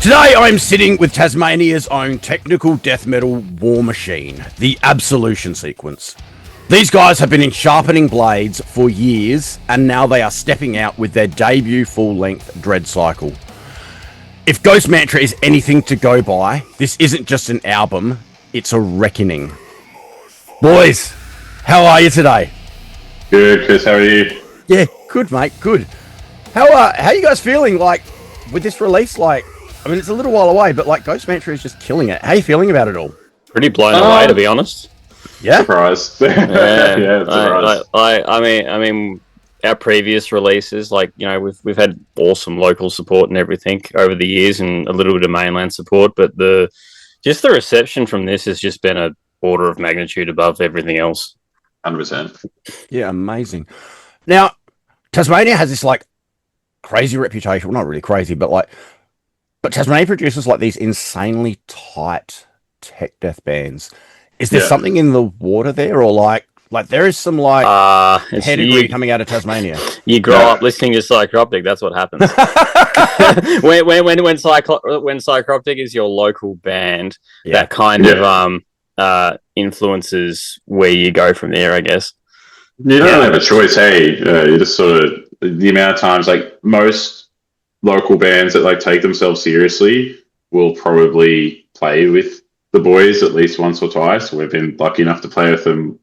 Today I'm sitting with Tasmania's own technical death metal war machine, the Absolution Sequence. These guys have been in sharpening blades for years, and now they are stepping out with their debut full-length Dread Cycle. If Ghost Mantra is anything to go by, this isn't just an album, it's a reckoning. Boys, how are you today? Good, Chris, how are you? Yeah, good mate, good. How are you guys feeling, like, with this release? Like, I mean, it's a little while away, but like Ghost Mantra is just killing it. How are you feeling about it all? Pretty blown away, to be honest. Yeah? Surprised. Yeah, Surprised. I mean, our previous releases, like, you know, we've had awesome local support and everything over the years, and a little bit of mainland support, but the reception from this has just been a order of magnitude above everything else. 100%. Yeah, amazing. Now, Tasmania has this like crazy reputation. Well, not really crazy, but Tasmania produces like these insanely tight tech death bands. Is there something in the water there, or like there is some like pedigree coming out of Tasmania? You grow up listening to Psychroptic. That's what happens. when Psychroptic is your local band, that kind of influences where you go from there, I guess. You don't have a choice, hey. You just sort of, the amount of times, like, most local bands that like take themselves seriously will probably play with the boys at least once or twice. We've been lucky enough to play with them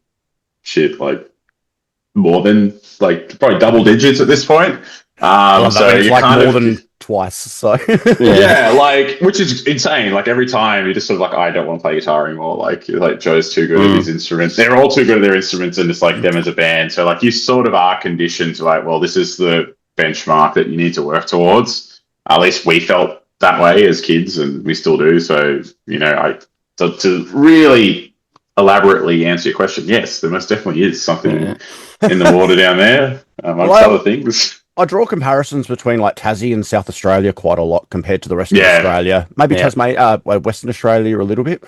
like more than like probably double digits at this point. So you like more than twice. So yeah, like, which is insane. Like every time you just sort of like, I don't want to play guitar anymore. Like Joe's too good at his instruments. They're all too good at their instruments, and it's like them as a band. So like you sort of are conditioned to like, well, this is the benchmark that you need to work towards. At least we felt that way as kids, and we still do. So, you know, to really elaborately answer your question, yes, there most definitely is something in the water down there, amongst other things. I draw comparisons between like Tassie and South Australia quite a lot compared to the rest of Australia. Maybe Tasmania, Western Australia a little bit.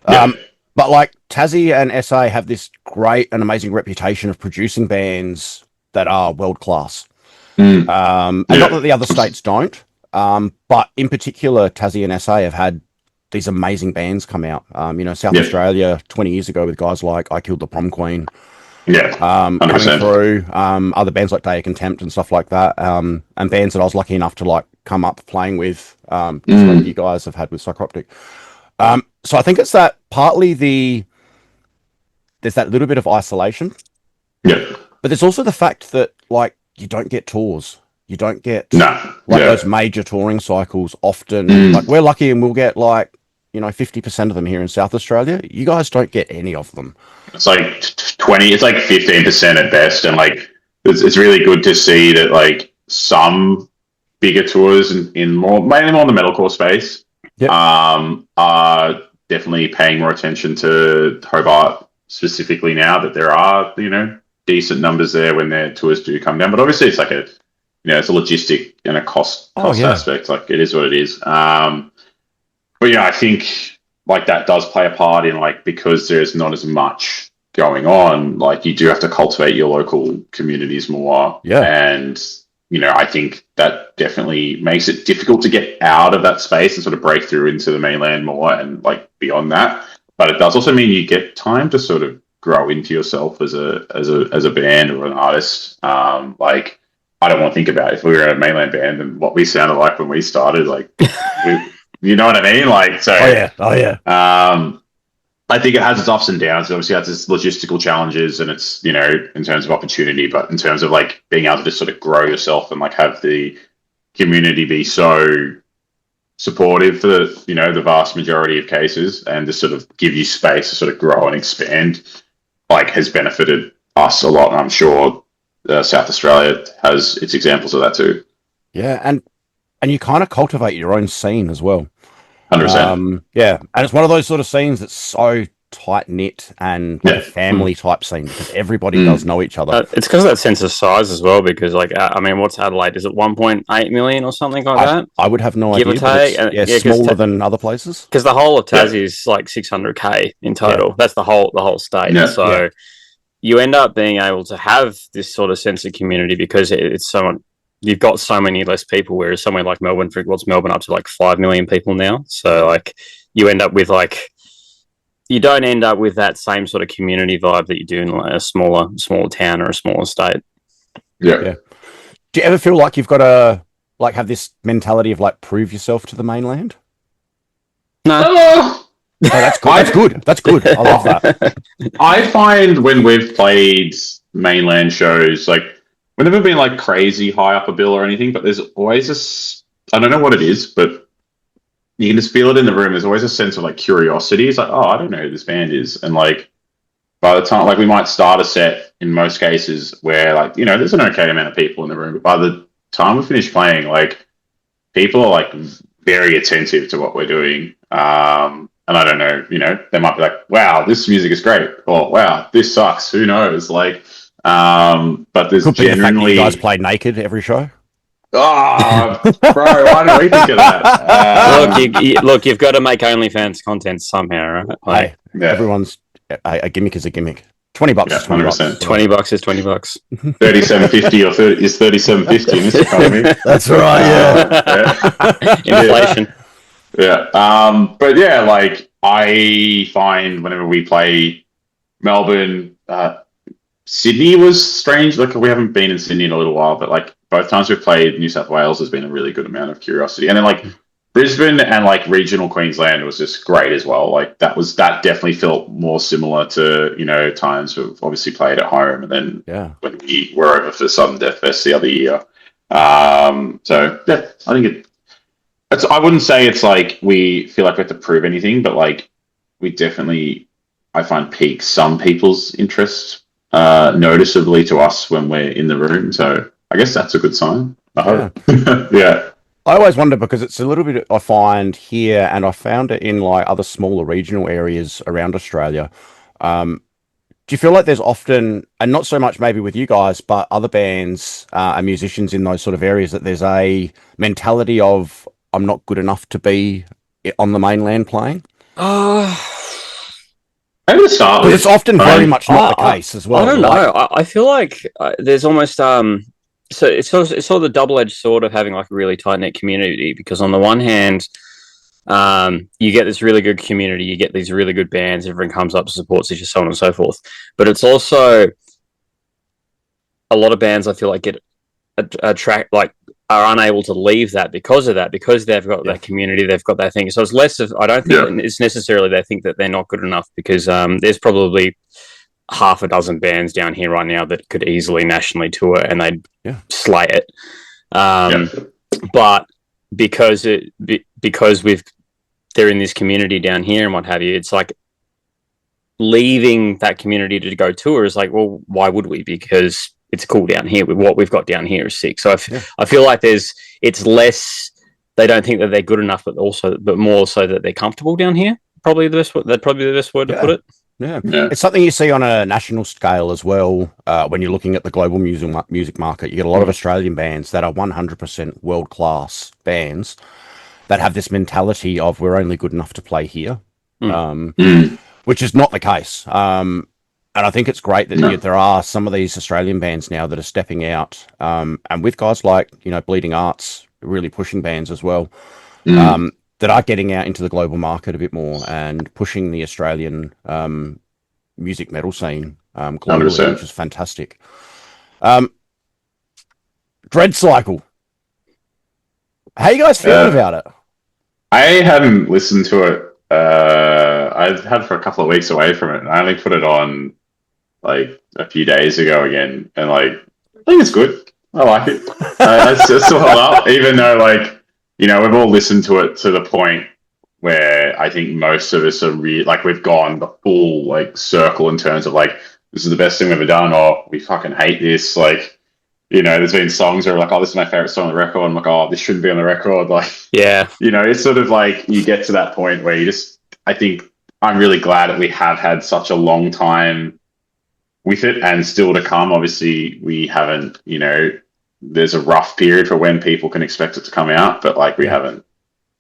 But like Tassie and SA have this great and amazing reputation of producing bands that are world class. And not that the other states don't, but in particular, Tassie and SA have had these amazing bands come out. South Australia 20 years ago with guys like I Killed the Prom Queen. Coming through, other bands like Day of Contempt and stuff like that, and bands that I was lucky enough to like come up playing with, just like you guys have had with Psychroptic. So I think it's that partly there's that little bit of isolation, but there's also the fact that like you don't get tours, you don't get those major touring cycles often. Like we're lucky and we'll get like 50% of them here in South Australia. You guys don't get any of them. It's like 20, it's like 15% at best. And like, it's really good to see that like some bigger tours mainly more in the metalcore space, are definitely paying more attention to Hobart specifically now that there are, decent numbers there when their tours do come down. But obviously it's like it's a logistic and a cost aspect. Like it is what it is. But I think like that does play a part in like, because there's not as much going on, like you do have to cultivate your local communities more. And, I think that definitely makes it difficult to get out of that space and sort of break through into the mainland more and like beyond that. But it does also mean you get time to sort of grow into yourself as a band or an artist. Like I don't want to think about if we were a mainland band and what we sounded like when we started, like you know what I mean? Like, so. Oh yeah. I think it has its ups and downs. It obviously has its logistical challenges, and it's in terms of opportunity, but in terms of like being able to just sort of grow yourself and like have the community be so supportive for the vast majority of cases, and just sort of give you space to sort of grow and expand, like has benefited us a lot. And I'm sure South Australia has its examples of that too. Yeah, and you kind of cultivate your own scene as well. 100%. And it's one of those sort of scenes that's so tight knit and like a family type scene because everybody does know each other. It's because of that sense of size as well. Because like, what's Adelaide? Is it 1.8 million or something like that? I would have no idea. Give or take, smaller than other places. Because the whole of Tassie is like 600k in total. That's the whole state. So you end up being able to have this sort of sense of community because it's so you've got so many less people, whereas somewhere like Melbourne, what's Melbourne up to like 5 million people now? So like you end up with like, you don't end up with that same sort of community vibe that you do in like a smaller town or a smaller state. Yeah. Do you ever feel like you've got to like have this mentality of like prove yourself to the mainland? No. Oh, that's good. That's good. That's good. I love that. I find when we've played mainland shows, like we've never been like crazy high up a bill or anything, but there's always this, I don't know what it is, but you can just feel it in the room. There's always a sense of like curiosity. It's like, oh, I don't know who this band is. And like by the time, like we might start a set in most cases where like, you know, there's an okay amount of people in the room, but by the time we finish playing, like people are like very attentive to what we're doing. And I don't know, you know, they might be like, wow, this music is great. Or wow, this sucks. Who knows? Like, but there's Could be generally the fact that you guys play naked every show. Oh, bro, why didn't we think of that? Look, you've got to make OnlyFans content somehow, right? Like, everyone's a gimmick is a gimmick. $20 is $20. $20 is $20. 37.50 or 30 is 37.50 in this economy. That's right. Yeah. Inflation. Yeah. But yeah, like I find whenever we play Melbourne, Sydney was strange. Like we haven't been in Sydney in a little while, but like both times we've played New South Wales, there's been a really good amount of curiosity. And then like Brisbane and like regional Queensland was just great as well. Like that definitely felt more similar to, you know, times we've obviously played at home and then when we were over for Southern Death Fest the other year. So yeah, I think I wouldn't say it's like we feel like we have to prove anything, but like we definitely, I find, pique some people's interest noticeably to us when we're in the room. So I guess that's a good sign. I hope. Yeah. I always wonder because it's a little bit I find here, and I found it in like other smaller regional areas around Australia. Do you feel like there's often, and not so much maybe with you guys, but other bands and musicians in those sort of areas, that there's a mentality of I'm not good enough to be on the mainland playing? Maybe to start with, it's often very much not the case as well. I don't know. I feel like there's almost so it's sort of the double-edged sword of having like a really tight-knit community, because on the one hand, you get this really good community, you get these really good bands, everyone comes up to support each other, so on and so forth. But it's also a lot of bands I feel like get are unable to leave that because of that, because they've got that community, they've got that thing. So it's less of, I don't think it's necessarily they think that they're not good enough, because there's probably half a dozen bands down here right now that could easily nationally tour and they'd slay it. But because they're in this community down here and what have you, it's like leaving that community to go tour is like, well, why would we? Because it's cool down here. What we've got down here is sick. So I feel like it's less, they don't think that they're good enough, but more so that they're comfortable down here. Probably the best word to put it. Yeah. It's something you see on a national scale as well. When you're looking at the global music market, you get a lot of Australian bands that are 100% world-class bands that have this mentality of we're only good enough to play here, which is not the case. And I think it's great that there are some of these Australian bands now that are stepping out, and with guys like, you know, Bleeding Arts really pushing bands as well, that are getting out into the global market a bit more and pushing the Australian music metal scene globally, 100%. Which is fantastic. Dread Cycle. How you guys feeling about it? I hadn't listened to it. I've had for a couple of weeks away from it, and I only put it on like a few days ago again, and like I think it's good. I like it. It's still held up, even though like, you know, we've all listened to it to the point where I think most of us are like we've gone the full like circle in terms of like this is the best thing we've ever done, or we fucking hate this. Like, you know, there's been songs that are like, oh, this is my favorite song on the record. I'm like, oh, this shouldn't be on the record. Like, you know, it's sort of like you get to that point where you just, I think I'm really glad that we have had such a long time with it and still to come. Obviously, we haven't, you know, there's a rough period for when people can expect it to come out, but like we haven't,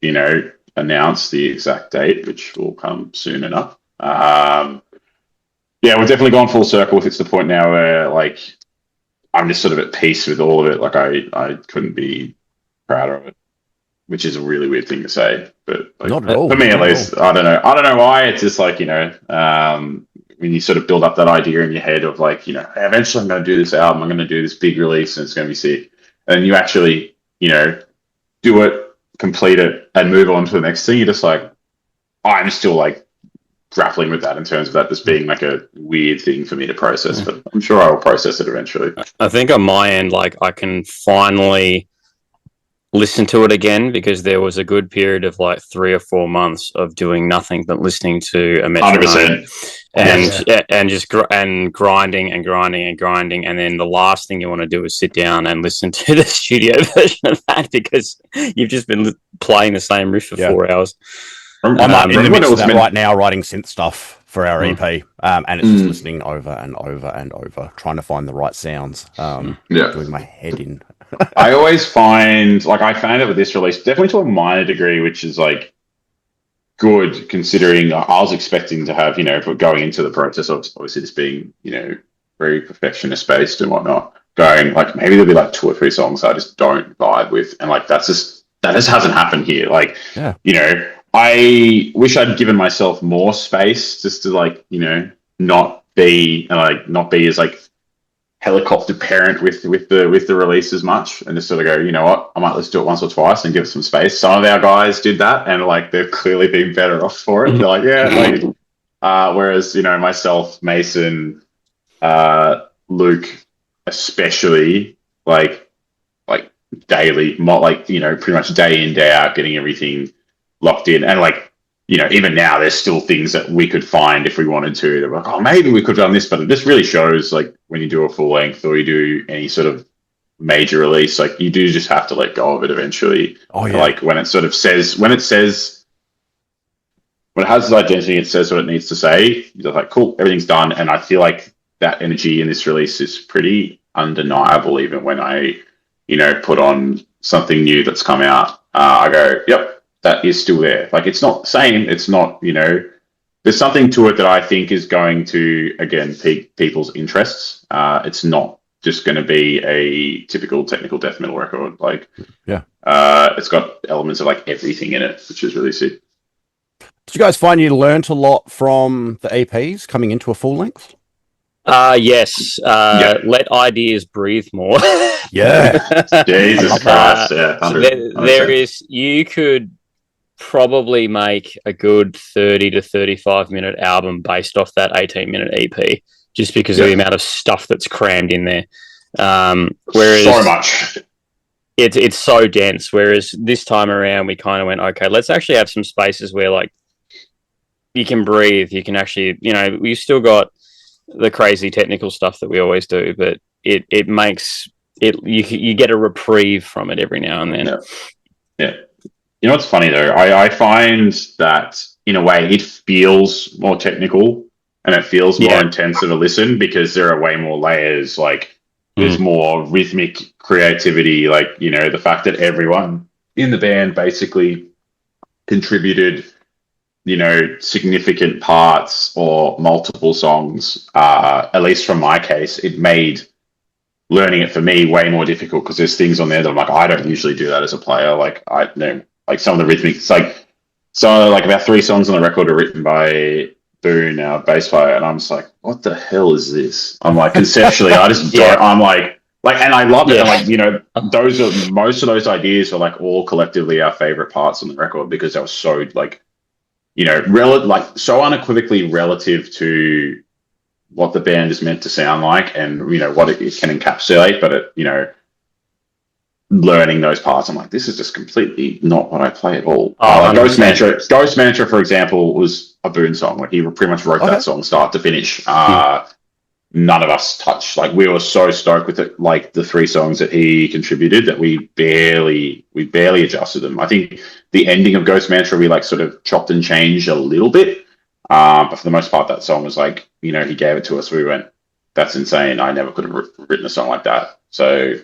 you know, announced the exact date, which will come soon enough. Yeah, we've definitely gone full circle with it to the point now where like, I'm just sort of at peace with all of it. Like I couldn't be prouder of it, which is a really weird thing to say, but like, not at all. For me, at least, I don't know why. It's just like, when you sort of build up that idea in your head of like, hey, eventually I'm going to do this album, I'm going to do this big release, and it's going to be sick, and you actually, do it, complete it, and move on to the next thing. You're just like, I'm still like grappling with that in terms of that just being like a weird thing for me to process, but I'm sure I will process it eventually. I think on my end, like I can finally listen to it again, because there was a good period of like 3 or 4 months of doing nothing but listening to a metronome 100%. and just grinding, and then the last thing you want to do is sit down and listen to the studio version of that, because you've just been playing the same riff for 4 hours. I'm in the midst of that right now, writing synth stuff for our EP, and it's just listening over and over and over, trying to find the right sounds, doing my head in. I always find, like, I found it with this release, definitely to a minor degree, which is like good considering I was expecting to have, going into the process of obviously this being, very perfectionist based and whatnot, going like maybe there'll be like 2 or 3 songs I just don't vibe with, and like that just hasn't happened here. Like, I wish I'd given myself more space just to like, not be as like helicopter parent with the release as much, and just sort of go, you know what, I might let's do it once or twice and give it some space. Some of our guys did that, and like they've clearly been better off for it. They're like, whereas myself, Mason, Luke, especially like daily, pretty much day in day out, getting everything locked in, and like. Even now, there's still things that we could find if we wanted to. They're like, oh, maybe we could have done this, but it just really shows, like, when you do a full length or you do any sort of major release, like, you do just have to let go of it eventually. Oh, yeah. Like, when it has its identity, it says what it needs to say. You're like, cool, everything's done. And I feel like that energy in this release is pretty undeniable, even when I, put on something new that's come out. I go, yep. That is still there. Like, it's not the same. It's not, there's something to it that I think is going to, again, pique people's interests. It's not just going to be a typical technical death metal record. Like, it's got elements of like everything in it, which is really sick. Did you guys find you learnt a lot from the EPs coming into a full length? Yes. Let ideas breathe more. Yeah. Jesus Christ. Yeah. There is, you could probably make a good 30 to 35 minute album based off that 18-minute EP, just because of the amount of stuff that's crammed in there. Whereas so much. It's so dense. Whereas this time around, we kind of went, okay, let's actually have some spaces where like you can breathe. You can actually, we've still got the crazy technical stuff that we always do, but it makes it, you get a reprieve from it every now and then. Yeah. You know what's funny though? I find that in a way it feels more technical and it feels more intense of a listen, because there are way more layers. Like, there's more rhythmic creativity. Like, the fact that everyone in the band basically contributed, significant parts or multiple songs. At least from my case, it made learning it for me way more difficult, because there's things on there that I'm like, I don't usually do that as a player. Like, like some of the rhythmics, like about 3 songs on the record are written by Boone, our bass player, and I'm just like, what the hell is this? I'm like, conceptually, I just don't. I'm like, and I love it. And like, those are most of those ideas are like all collectively our favorite parts on the record, because they were so like, so unequivocally relative to what the band is meant to sound like, and what it can encapsulate. But it, learning those parts, I'm like, this is just completely not what I play at all. Ghost Mantra, for example, was a Boone song. Like, he pretty much wrote that song start to finish. None of us touched. Like, we were so stoked with it. Like, the 3 songs that he contributed, that we barely adjusted them. I think the ending of Ghost Mantra, we like sort of chopped and changed a little bit. But for the most part, that song was like, he gave it to us. We went, that's insane. I never could have written a song like that. So,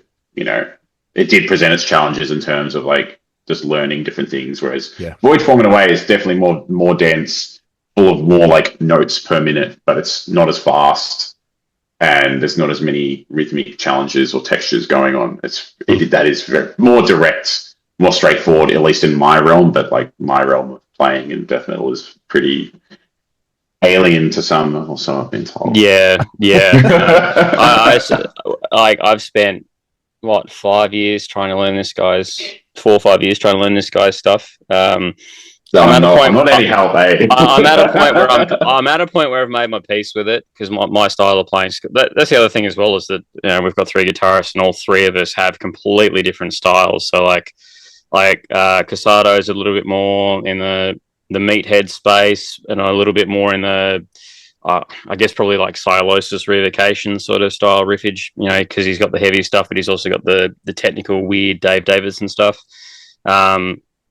it did present its challenges in terms of like just learning different things. Whereas Void Form in a way is definitely more dense, full of more like notes per minute, but it's not as fast. and there's not as many rhythmic challenges or textures going on. That is more direct, more straightforward, at least in my realm. But like my realm of playing in death metal is pretty alien to some, or so I've been told. Yeah. I've spent 5 years trying to learn this guy's 4 or 5 years trying to learn this guy's stuff. I'm not any help, eh? I'm at a point where I've made my peace with it, because my style of playing. That's the other thing as well, is that we've got 3 guitarists and all 3 of us have completely different styles. So like Casado is a little bit more in the meathead space, and a little bit more in the I guess probably like Silosis Revocation sort of style riffage, because he's got the heavy stuff, but he's also got the technical weird Dave Davidson stuff.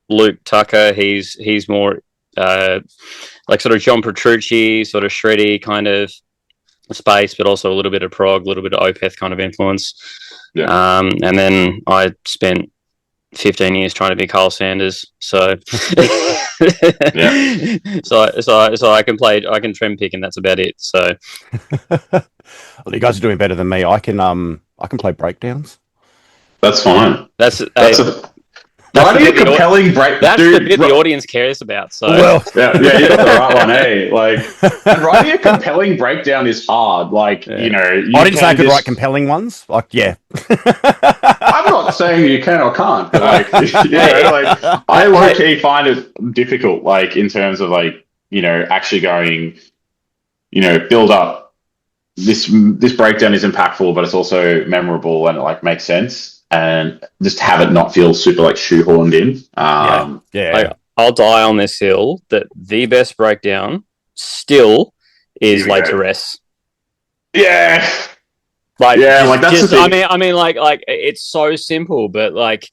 Luke Tucker, he's more like sort of John Petrucci, sort of shreddy kind of space, but also a little bit of prog, a little bit of Opeth kind of influence. Yeah. And then I spent 15 years trying to be Carl Sanders, so yeah. so I can trem pick, and that's about it. So well, you guys are doing better than me. I can play breakdowns. That's fine. Writing a compelling break. That's the bit the audience cares about. So yeah, you got the right one, eh? Like, writing a compelling breakdown is hard. Like, I didn't say I could write compelling ones. Like, yeah. I'm not saying you can or can't, but like, I low-key find it difficult. Like, in terms of like, actually going, build up. This breakdown is impactful, but it's also memorable, and it like makes sense. And just have it not feel super like shoehorned in. I'll die on this hill that the best breakdown still is Les Terres. Yeah. Like that's just, the thing. I mean, like it's so simple, but like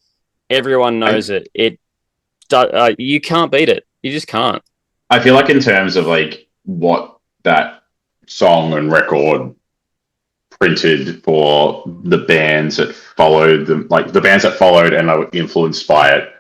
everyone knows it. You can't beat it. You just can't. I feel like in terms of like what that song and record printed for the bands that followed them, like the bands that followed and were influenced by it,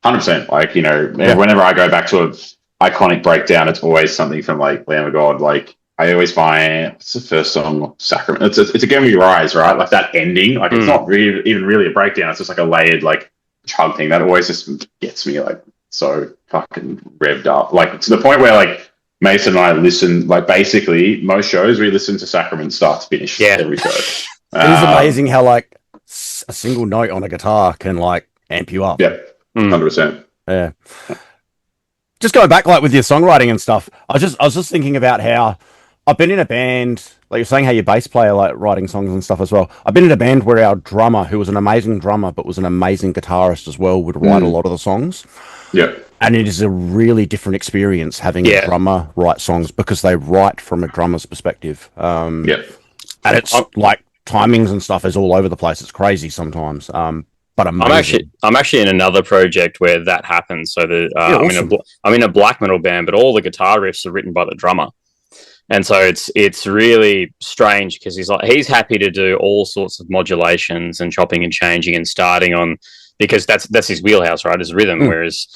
100%. Like, whenever I go back to an iconic breakdown, it's always something from like Lamb of God. Like, I always find it's the first song, Sacrament. It's Again We Rise, right? Like that ending, like it's not even really a breakdown. It's just like a layered like chug thing that always just gets me like so fucking revved up. Like to the point where like Mason and I listen, like basically most shows we listen to Sacrament start to finish every show. It is amazing how like a single note on a guitar can like amp you up. Yeah, 100%. Yeah. Just going back like with your songwriting and stuff, I was just thinking about how I've been in a band, like you're saying how your bass player like writing songs and stuff as well. I've been in a band where our drummer, who was an amazing drummer but was an amazing guitarist as well, would write a lot of the songs. Yeah. And it is a really different experience having a drummer write songs, because they write from a drummer's perspective. And it's like timings and stuff is all over the place. It's crazy sometimes. But amazing. I'm actually in another project where that happens. So awesome. I'm in a black metal band, but all the guitar riffs are written by the drummer. And so it's really strange, because he's happy to do all sorts of modulations and chopping and changing and starting on, because that's his wheelhouse, right? Is rhythm. Whereas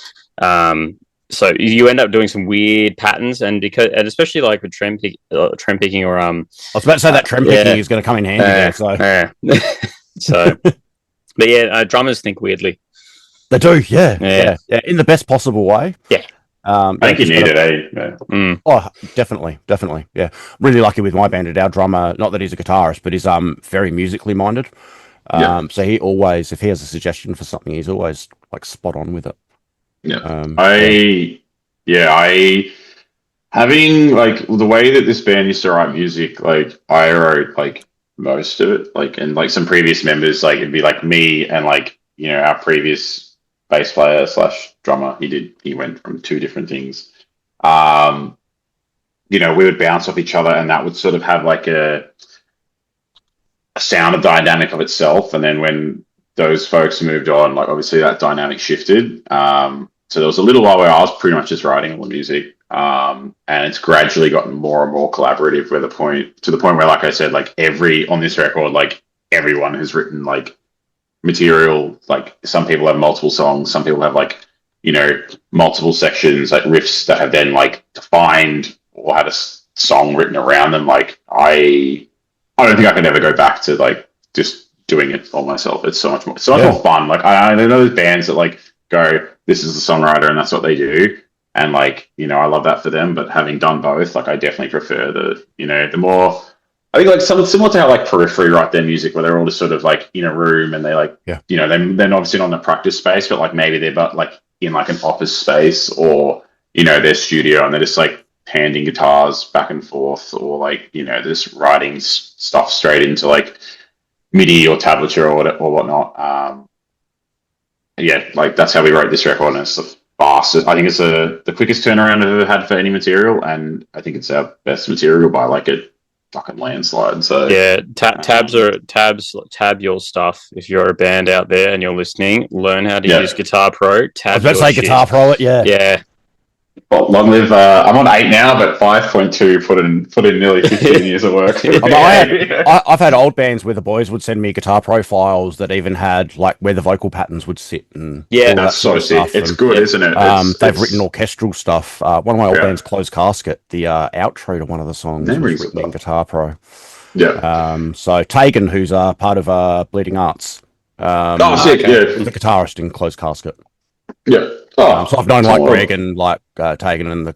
so you end up doing some weird patterns, and especially like with trem picking or I was about to say that trem picking is going to come in handy there. So but drummers think weirdly. They do, yeah, in the best possible way. Yeah. I think you need it, eh? Oh, definitely, yeah. Really lucky with my band. Our drummer, not that he's a guitarist, but he's very musically minded. So he always, if he has a suggestion for something, he's always like spot on with it. Having like the way that this band used to write music, like I wrote like most of it, like, and like some previous members, like it'd be like me and like our previous bass player / drummer. He went from 2 different things. We would bounce off each other, and that would sort of have like a sound dynamic of itself. And then when those folks moved on, like obviously that dynamic shifted. So there was a little while where I was pretty much just writing all the music, and it's gradually gotten more and more collaborative. To the point where, like I said, like on this record, like everyone has written like material. Like some people have multiple songs, some people have like multiple sections, like riffs that have then like defined or had a song written around them. Like I I don't think I can ever go back to like just doing it all myself. It's so much more fun. Like I know those bands that like go, this is the songwriter and that's what they do. And like, I love that for them, but having done both, like I definitely prefer the more, I think like something similar to how like Periphery write their music, where they're all just sort of like in a room and they like, they're obviously not in the practice space, but like maybe they're but like in like an office space or, their studio, and they're just like handing guitars back and forth, or like, just writing stuff straight into like MIDI or tablature or whatnot. Like that's how we wrote this record, and it's the fastest. I think it's the quickest turnaround I've ever had for any material, and I think it's our best material by like a fucking landslide. So yeah, tab your stuff. If you're a band out there and you're listening, learn how to use Guitar Pro. Tab. I was about to say Guitar Pro it. Yeah. Well, long live. I'm on 8 now, but 5.2 put in nearly 15 years of work. I've had old bands where the boys would send me Guitar Pro files that even had like where the vocal patterns would sit, and that's so sick. It's good, isn't it? They've written orchestral stuff. One of my old bands, Closed Casket, the outro to one of the songs was written in Guitar Pro. Yeah. So Tegan, who's part of Bleeding Arts, sick. Yeah, the guitarist in Closed Casket. Yeah. So I've known like Greg and like Tegan and the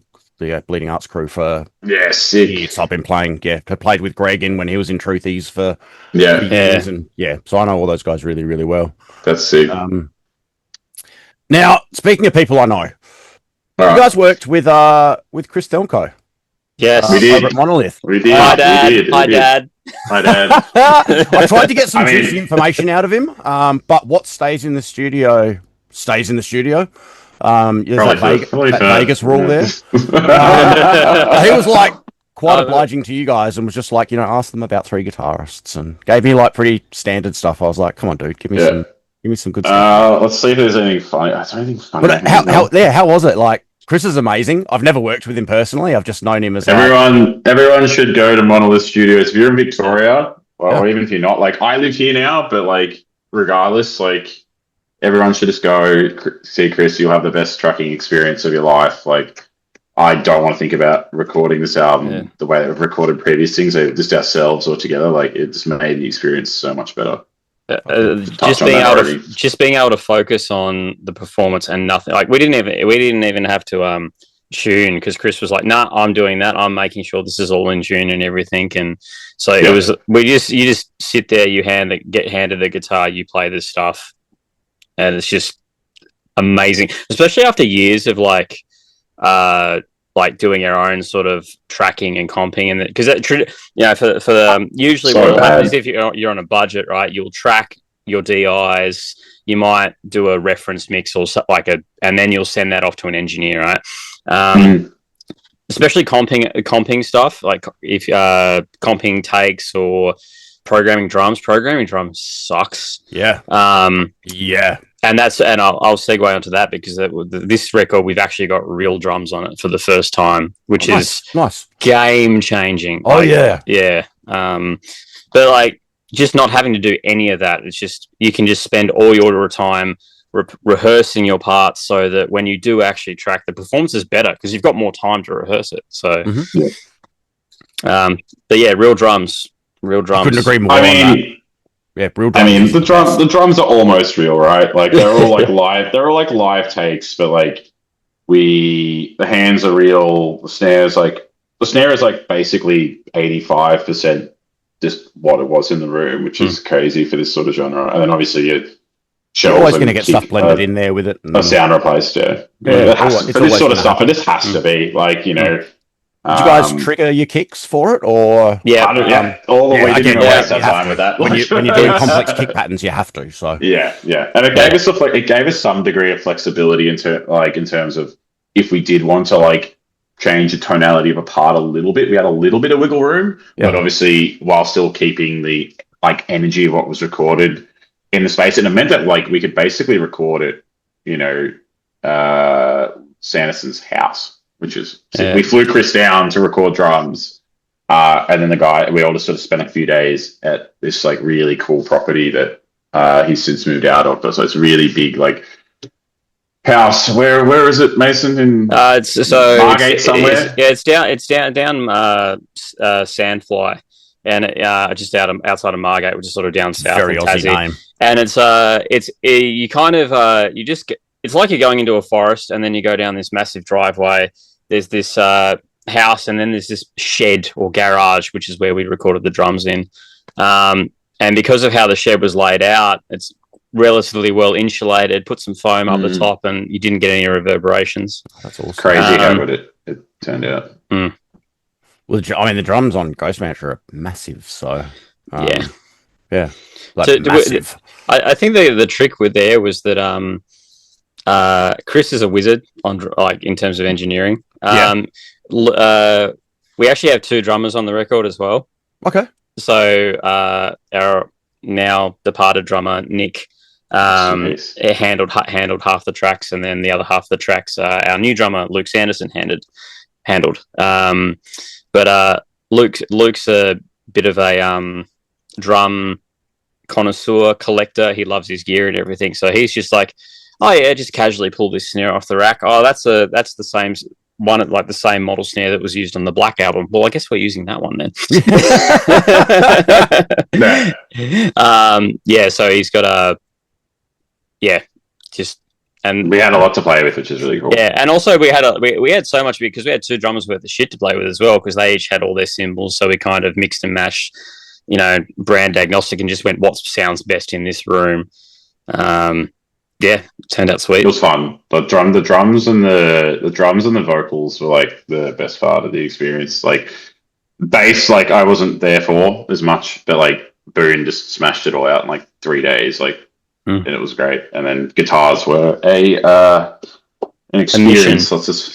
Bleeding Arts crew for years. I've been playing. I played with Greg when he was in Truthies for years, and so I know all those guys really, really well. That's sick. Now, speaking of people I know, you guys worked with Chris Delco. Yes, we did. Over at Monolith. We did. Hi, Dad. Hi, Dad. I tried to get some juicy information out of him, but what stays in the studio stays in the studio. There's that Vegas rule there. He was like quite obliging to you guys and was just like, ask them about 3 guitarists and gave me like pretty standard stuff. I was like, come on, dude, give me some good stuff. Let's see if there's anything funny. I don't think funny. But how was it? Like, Chris is amazing. I've never worked with him personally. I've just known him as everyone should go to Monolith Studios if you're in Victoria, or even if you're not. Like, I live here now, but like regardless, like everyone should just go see Chris. You'll have the best tracking experience of your life. Like, I don't want to think about recording this album the way we've recorded previous things, just ourselves or together. Like, it just made the experience so much better. Just being able to focus on the performance and nothing. Like, we didn't even have to tune, because Chris was like, "Nah, I'm doing that. I'm making sure this is all in tune and everything." And so it was. You just sit there, get handed the guitar, you play this stuff, and it's just amazing, especially after years of like doing our own sort of tracking and comping, and because usually what happens if you're on a budget, right? You'll track your DIs, you might do a reference mix or and then you'll send that off to an engineer, right? Especially comping stuff, like if comping takes or programming drums sucks. And I'll segue onto that, because this record, we've actually got real drums on it for the first time, which is nice, game changing. Yeah. But like, just not having to do any of that. It's just, you can just spend all your time rehearsing your parts, so that when you do actually track, the performance is better because you've got more time to rehearse it. So, but yeah, real drums. I couldn't agree more. The drums are almost real, right? Like, they're all like live. They're all like live takes, but like the hands are real. The snare is like basically 85% just what it was in the room, which is crazy for this sort of genre. And then obviously you're always going to get stuff blended in there with it. A sound replaced, for this sort of stuff, it just has to be like, Did you guys trigger your kicks for it, or all the way? Didn't waste our time with that. When you're doing complex kick patterns, you have to. So and it gave us some degree of flexibility in terms of if we did want to like change the tonality of a part a little bit, we had a little bit of wiggle room, but obviously while still keeping the like energy of what was recorded in the space, and it meant that like we could basically record it, Sanderson's house. Which is we flew Chris down to record drums, and then we all just sort of spent a few days at this like really cool property that he's since moved out of. So it's really big, like house. Where is it, Mason? In Margate somewhere. It's down Sandfly. and just outside of Margate, which is sort of down south. Very in Aussie Tassie. name. And you kind of you just it's like you're going into a forest, and then you go down this massive driveway. There's this house, and then there's this shed or garage, which is where we recorded the drums in. And because of how the shed was laid out, it's relatively well insulated. Put some foam up the top, and you didn't get any reverberations. That's awesome. Crazy how good it turned out. Well, I mean, the drums on Ghost Mantra are massive, so yeah, like so, massive. I think the trick with there was that Chris is a wizard on like in terms of engineering. We actually have 2 drummers on the record as well. Okay. So our now departed drummer Nick handled half the tracks, and then the other half of the tracks our new drummer Luke Sanderson handled. But Luke's a bit of a drum connoisseur collector. He loves his gear and everything, so he's just like, oh yeah, just casually pull this snare off the rack. Oh, that's the same one, like the same model snare that was used on the Black album. Well, I guess we're using that one then. So he's got and we had a lot to play with, which is really cool. Yeah, and also we had so much because we had 2 drummers worth of shit to play with as well, because they each had all their cymbals, so we kind of mixed and matched, brand agnostic, and just went what sounds best in this room. Turned out sweet. It was fun. The drums and the vocals were like the best part of the experience. Like bass, like I wasn't there for as much, but like Boone just smashed it all out in like 3 days. Like, and it was great. And then guitars were an experience.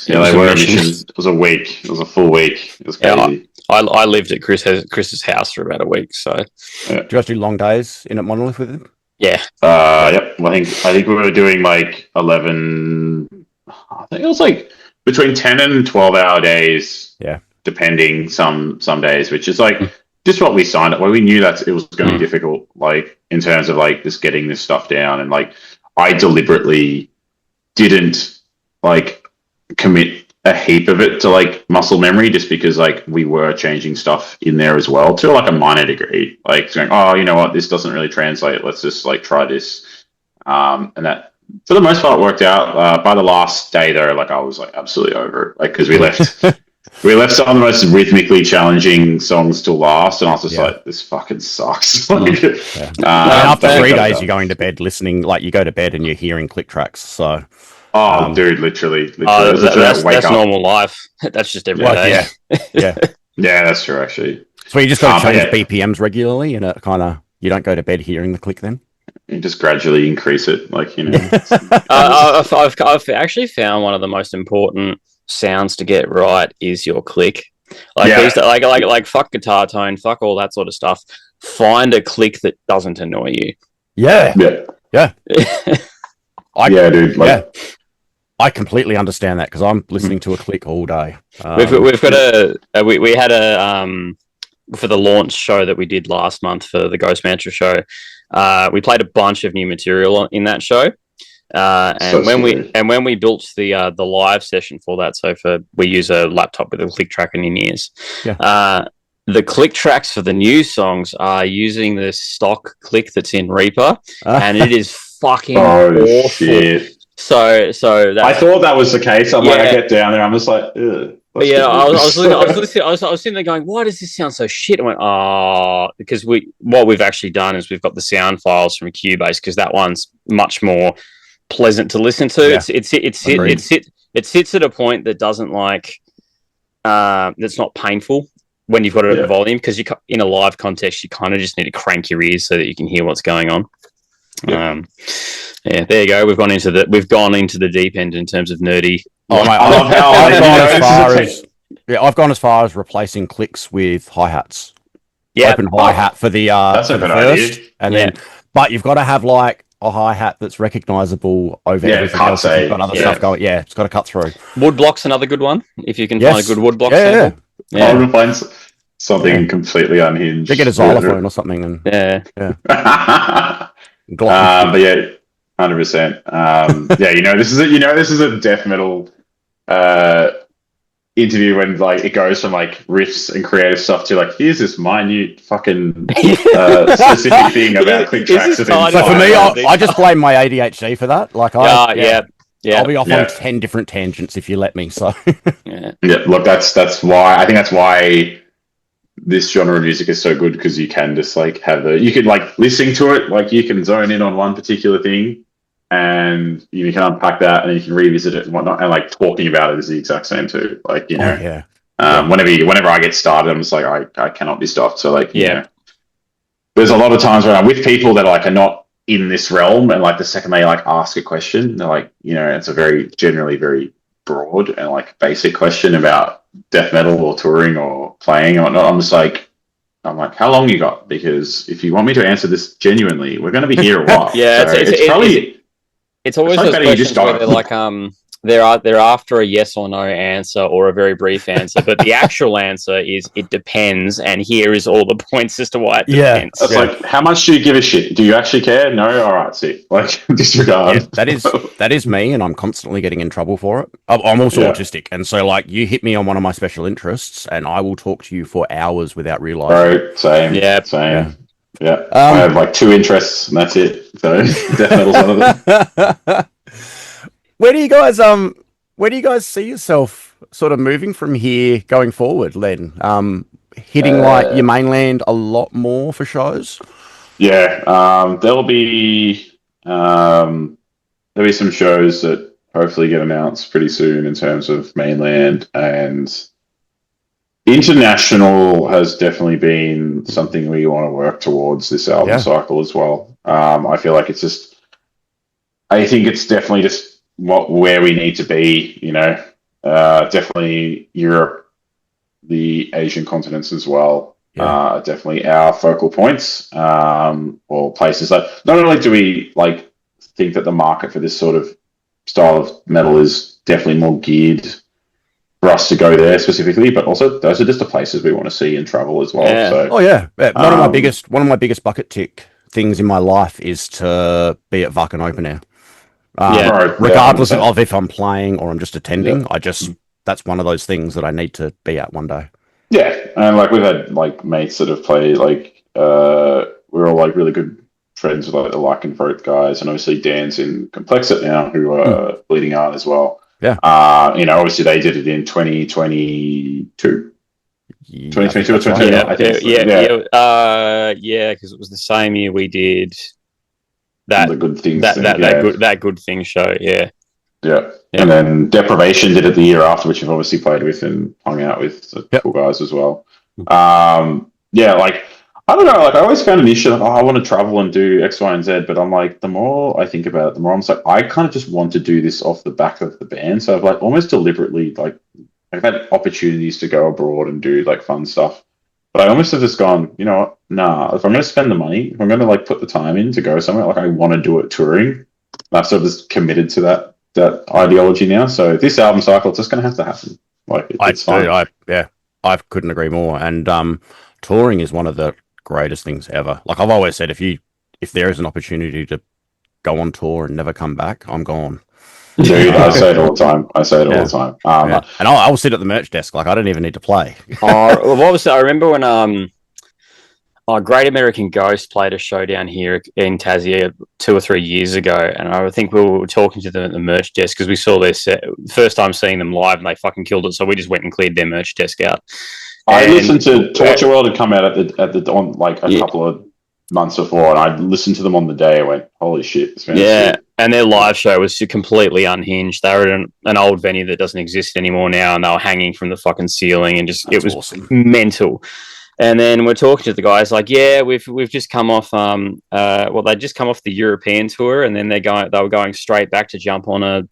They were a mission. It was a week. It was a full week. It was crazy. I lived at Chris's house for about a week. So, do you guys do long days in at Monolith with him? Yeah. Yep. I think we were doing like 11. I think it was like between 10 and 12-hour days. Yeah. Depending some days, which is like just what we signed up. Well, we knew that it was going to be difficult, like in terms of like just getting this stuff down, and like I deliberately didn't like commit a heap of it to like muscle memory, just because like we were changing stuff in there as well to like a minor degree, like going, oh, you know what, this doesn't really translate, let's just like try this, and that for the most part worked out. By the last day though, like I was like absolutely over it, like because we left some of the most rhythmically challenging songs till last, and I was just like, this fucking sucks. After 3 days you're going to bed listening, like you go to bed and you're hearing click tracks, so dude, literally. That's normal life. That's just every day. Yeah, that's true. Actually, so you just got to change BPMs regularly, and it kind of you don't go to bed hearing the click. Then you just gradually increase it, like I've actually found one of the most important sounds to get right is your click. Like fuck guitar tone, fuck all that sort of stuff. Find a click that doesn't annoy you. Yeah. I completely understand that because I'm listening to a click all day. We've got we had a for the launch show that we did last month for the Ghost Mantra show. We played a bunch of new material in that show, when we built the live session for that, we use a laptop with a click tracker in ears. The click tracks for the new songs are using the stock click that's in Reaper, and it is fucking awful. Shit. So I thought that was the case. I get down there, I'm just like, ugh. I was sitting there going, why does this sound so shit? I went, because what we've actually done is we've got the sound files from Cubase, because that one's much more pleasant to listen to. Yeah. It sits at a point that doesn't that's not painful when you've got it at volume, because you in a live context you kind of just need to crank your ears so that you can hear what's going on. There you go. We've gone into the deep end in terms of nerdy. I've gone as far as replacing clicks with hi-hats. Open hi-hat for the that's a good first, idea. But you've got to have like a hi-hat that's recognizable over everything else. You've got other stuff going. Yeah, it's got to cut through. Wood block's another good one. If you can find a good wood block. I would find something completely unhinged. You get a xylophone or something. But 100%. This is a death metal interview when like it goes from like riffs and creative stuff to like here's this minute fucking specific thing about click tracks. So for me, I just blame my ADHD for that. Like I'll be off on 10 different tangents if you let me. So look, that's why I think that's why this genre of music is so good, because you can just like you can like listening to it, like you can zone in on one particular thing and you can unpack that and you can revisit it and whatnot, and like talking about it is the exact same too. Like, you know, whenever I get started, I'm just like, I cannot be stopped. So like, you know, there's a lot of times when I'm with people that like are not in this realm, and like the second they like ask a question, they're like, you know, it's a generally very broad and like basic question about death metal or touring or playing or whatnot. I'm like, how long you got? Because if you want me to answer this genuinely, we're going to be here a while. It's always those questions where they're like, they're after a yes or no answer or a very brief answer, but the actual answer is it depends, and here is all the points as to why it depends. It's like, how much do you give a shit? Do you actually care? No? All right, see. Like, disregard. Yeah, that is me, and I'm constantly getting in trouble for it. I'm also autistic, and so like you hit me on one of my special interests, and I will talk to you for hours without realizing. Bro, same. Yeah, same. Yeah. I have like 2 interests, and that's it. So death metal's one of them. Where do you guys see yourself sort of moving from here going forward, Len? Hitting like your mainland a lot more for shows? Yeah, there'll be some shows that hopefully get announced pretty soon in terms of mainland, and international has definitely been something we want to work towards this album cycle as well. I feel like I think it's definitely just where we need to be, you know, definitely Europe, the Asian continents as well. Definitely our focal points, or places that not only do we like think that the market for this sort of style of metal is definitely more geared for us to go there specifically, but also those are just the places we want to see and travel as well. Yeah. So, one of my biggest bucket tick things in my life is to be at Wacken Open Air. Regardless of if I'm playing or I'm just attending, that's one of those things that I need to be at one day. Yeah, and like we've had like mates that have played, like we're all like really good friends with like the Lycanthrope guys, and obviously Dan's in Complexit now, who are Bleeding Art as well. Yeah. You know, obviously they did it in 2022. 2022 or 2021, I think. Because it was the same year we did the good things that good thing show. Yeah. And then Deprivation did it the year after, which you've obviously played with and hung out with the cool guys as well. Like I don't know, like I always found an issue like, I want to travel and do X, Y, and Z, but I'm like, the more I think about it, the more I'm just like, I kind of just want to do this off the back of the band. So I've like almost deliberately like I've had opportunities to go abroad and do like fun stuff. But I almost have just gone, you know what? Nah, if I'm going to spend the money, if I'm going to like put the time in to go somewhere, like I want to do it touring. I've sort of just committed to that ideology now. So this album cycle, it's just going to have to happen. Like it's fine. I couldn't agree more. And touring is one of the greatest things ever. Like I've always said, if there is an opportunity to go on tour and never come back, I'm gone. Dude, I say it all the time. All the time. And I'll sit at the merch desk. Like I don't even need to play. I remember when Great American Ghost played a show down here in Tassie 2 or 3 years ago, and I think we were talking to them at the merch desk because we saw their set. First time seeing them live, and they fucking killed it. So we just went and cleared their merch desk out. I listened to Torture World had come out on like a couple of months before, and I listened to them on the day. I went, "Holy shit!" This man's sick. And their live show was completely unhinged. They were in an old venue that doesn't exist anymore now, and they were hanging from the fucking ceiling, and it was awesome. Mental. And then we're talking to the guys like, we've just come off they'd just come off the European tour, and then they were going straight back to jump on a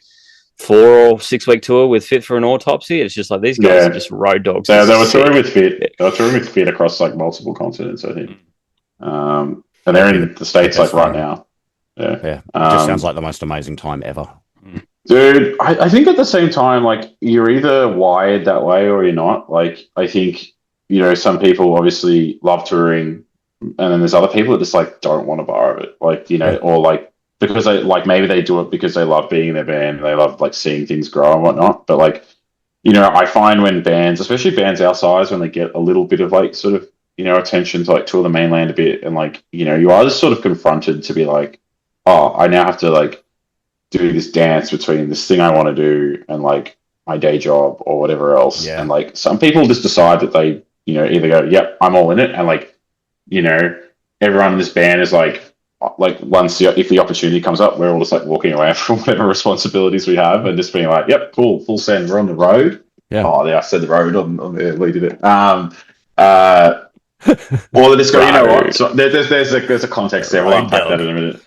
4 or 6 week tour with Fit for an Autopsy. It's just like these guys are just road dogs. Yeah, they were touring with Fit. They were touring with Fit across like multiple continents, I think. And they're in the States like right now. Yeah. It just sounds like the most amazing time ever. Dude, I think at the same time, like you're either wired that way or you're not. Like I think, you know, some people obviously love touring, and then there's other people that just like don't want to borrow it. Like, you know, or like because they like maybe they do it because they love being in their band, they love like seeing things grow and whatnot. But like I find when bands, especially bands our size, when they get a little bit of like sort of, attention to like tour the mainland a bit, and like, you are just sort of confronted to be like, oh, I now have to like do this dance between this thing I want to do and like my day job or whatever else. Yeah. And like some people just decide that they, either go, yep, I'm all in it. And like, everyone in this band is like once if the opportunity comes up, we're all just like walking away from whatever responsibilities we have and just being like, yep, cool, full send, we're on the road. Yeah. Oh, yeah, I said the road on the we did it. Or they just go, you know what? So there's a context there. We'll unpack that in a minute.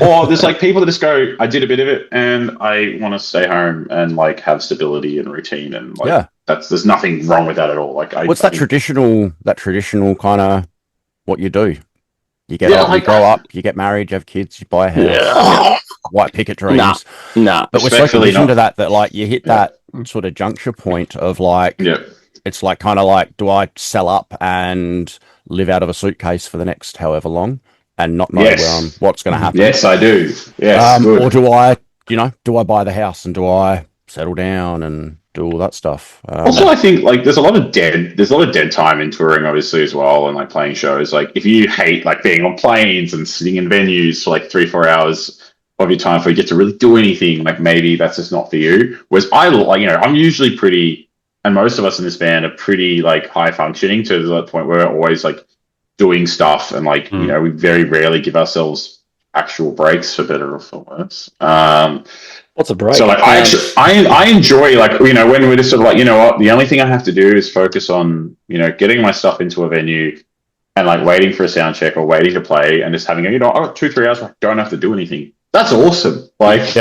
Or there's like people that just go, I did a bit of it and I want to stay home and like have stability and routine, and like there's nothing wrong with that at all. Like, what's that traditional kind of what you do? You get up, you grow up, you get married, you have kids, you buy a house, white picket dreams. Nah. But we're so conditioned to that like you hit that sort of juncture point of like, it's like kind of like, do I sell up and live out of a suitcase for the next however long and not know what's going to happen? Yes, I do. Yes, or do I buy the house and do I settle down and do all that stuff? Also, I think like there's a lot of dead time in touring, obviously, as well, and like playing shows. Like if you hate like being on planes and sitting in venues for like 3-4 hours of your time before you get to really do anything, like maybe that's just not for you. Whereas I'm usually pretty, and most of us in this band are pretty like high functioning to the point where we're always like doing stuff, and like we very rarely give ourselves actual breaks, for better or for worse. What's a break? So like I enjoy like when we're just sort of like, you know what, the only thing I have to do is focus on getting my stuff into a venue and like waiting for a sound check or waiting to play and just having 2-3 hours where I don't have to do anything. That's awesome. Like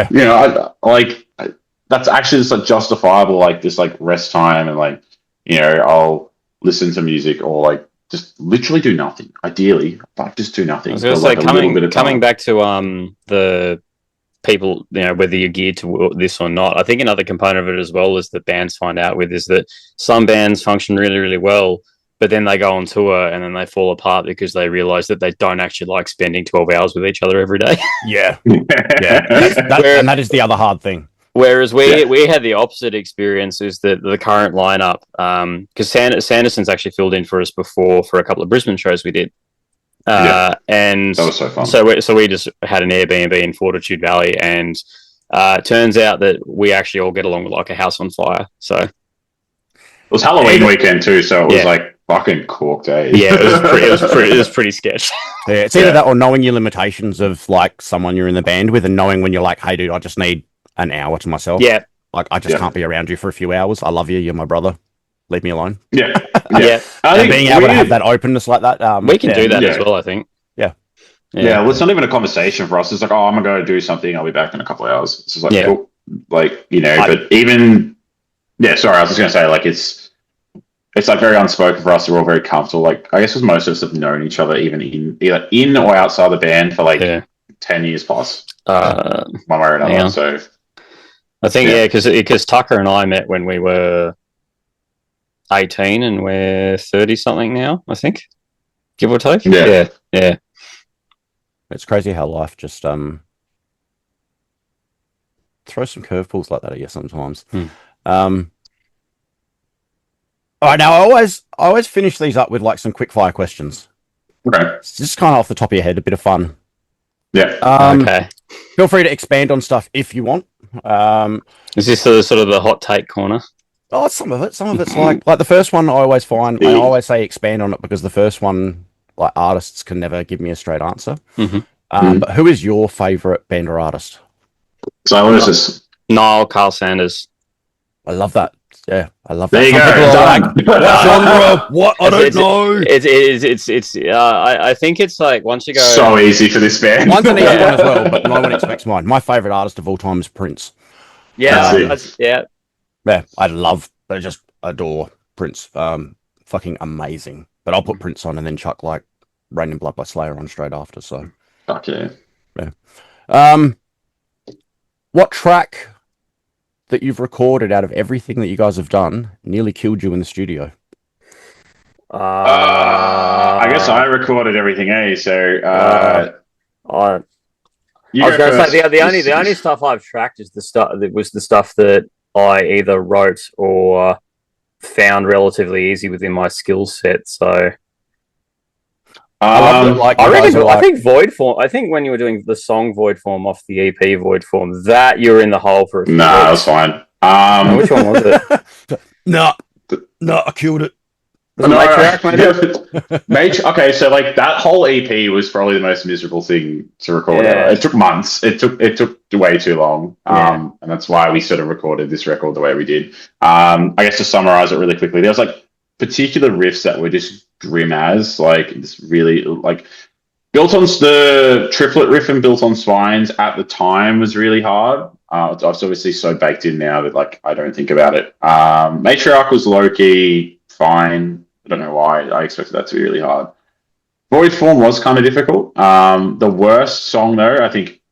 that's actually just like justifiable, like this like rest time, and like I'll listen to music or like just literally do nothing. Ideally, like just do nothing. I was going to say, coming back to the people, whether you're geared to this or not, I think another component of it as well is that bands find out with is that some bands function really, really well, but then they go on tour and then they fall apart because they realize that they don't actually like spending 12 hours with each other every day. Yeah. And that is the other hard thing. Whereas we had the opposite experience, is that the current lineup, because Sanderson's actually filled in for us before for a couple of Brisbane shows we did. And that was so fun. So we just had an Airbnb in Fortitude Valley, and turns out that we actually all get along like a house on fire. So it was Halloween weekend too, so it was like fucking corked, eh? Yeah, it was pretty sketch. Yeah, it's either that or knowing your limitations of like someone you're in the band with, and knowing when you're like, hey dude, I just need an hour to myself. Yeah. Like I just can't be around you for a few hours. I love you, you're my brother. Leave me alone. Yeah. I think being able to have that openness like that. We can do that as well, I think. Yeah, well, it's not even a conversation for us. It's like, oh, I'm going to go do something. I'll be back in a couple of hours. It's just like, cool. Like, but even, sorry, I was just going to say, like, it's like very unspoken for us. We're all very comfortable. Like, I guess because most of us have known each other even either in or outside the band for like 10 years plus. One way or another. So I think, because Tucker and I met when we were 18 and we're 30 something now, I think, give or take. Yeah. It's crazy how life just throws some curveballs like that, I guess, sometimes. All right, now I always finish these up with like some quick fire questions. Okay. It's just kind of off the top of your head, a bit of fun. Yeah. Okay. Feel free to expand on stuff if you want. Is this sort of the hot take corner? Oh, some of it's like the first one. I always say expand on it, because the first one, like, artists can never give me a straight answer. But who is your favorite band or artist? So what is this? Niall Carl Sanders. I love that. Yeah, I love that. There you go. What genre? What? I don't know. It's. I think it's like once you go. So easy for this band. Mine's an easy one as well, but no one expects mine. My favorite artist of all time is Prince. Yeah, Yeah, I just adore Prince. Fucking amazing. But I'll put Prince on and then chuck like Rain in Blood by Slayer on straight after. So, fuck yeah. What track that you've recorded out of everything that you guys have done nearly killed you in the studio? I guess I recorded everything, eh? So, I was going to say the only stuff I've tracked is the stuff that I either wrote or found relatively easy within my skill set. So I love that. Like, I think Void Form. I think when you were doing the song Void Form off the EP Void Form, that you were in the hole for a few weeks. That was fine. Which one was it? No, I killed it. Okay, so like that whole EP was probably the most miserable thing to record. Yeah. It took months. It took way too long. And that's why we sort of recorded this record the way we did. I guess to summarize it really quickly, there was like particular riffs that were just grim as, like, this really, like, built on the triplet riff and built on spines at the time was really hard. It's obviously so baked in now that, like, I don't think about it. Matriarch was low-key fine. I don't know why. I expected that to be really hard. Void Form was kind of difficult. The worst song, though, I think,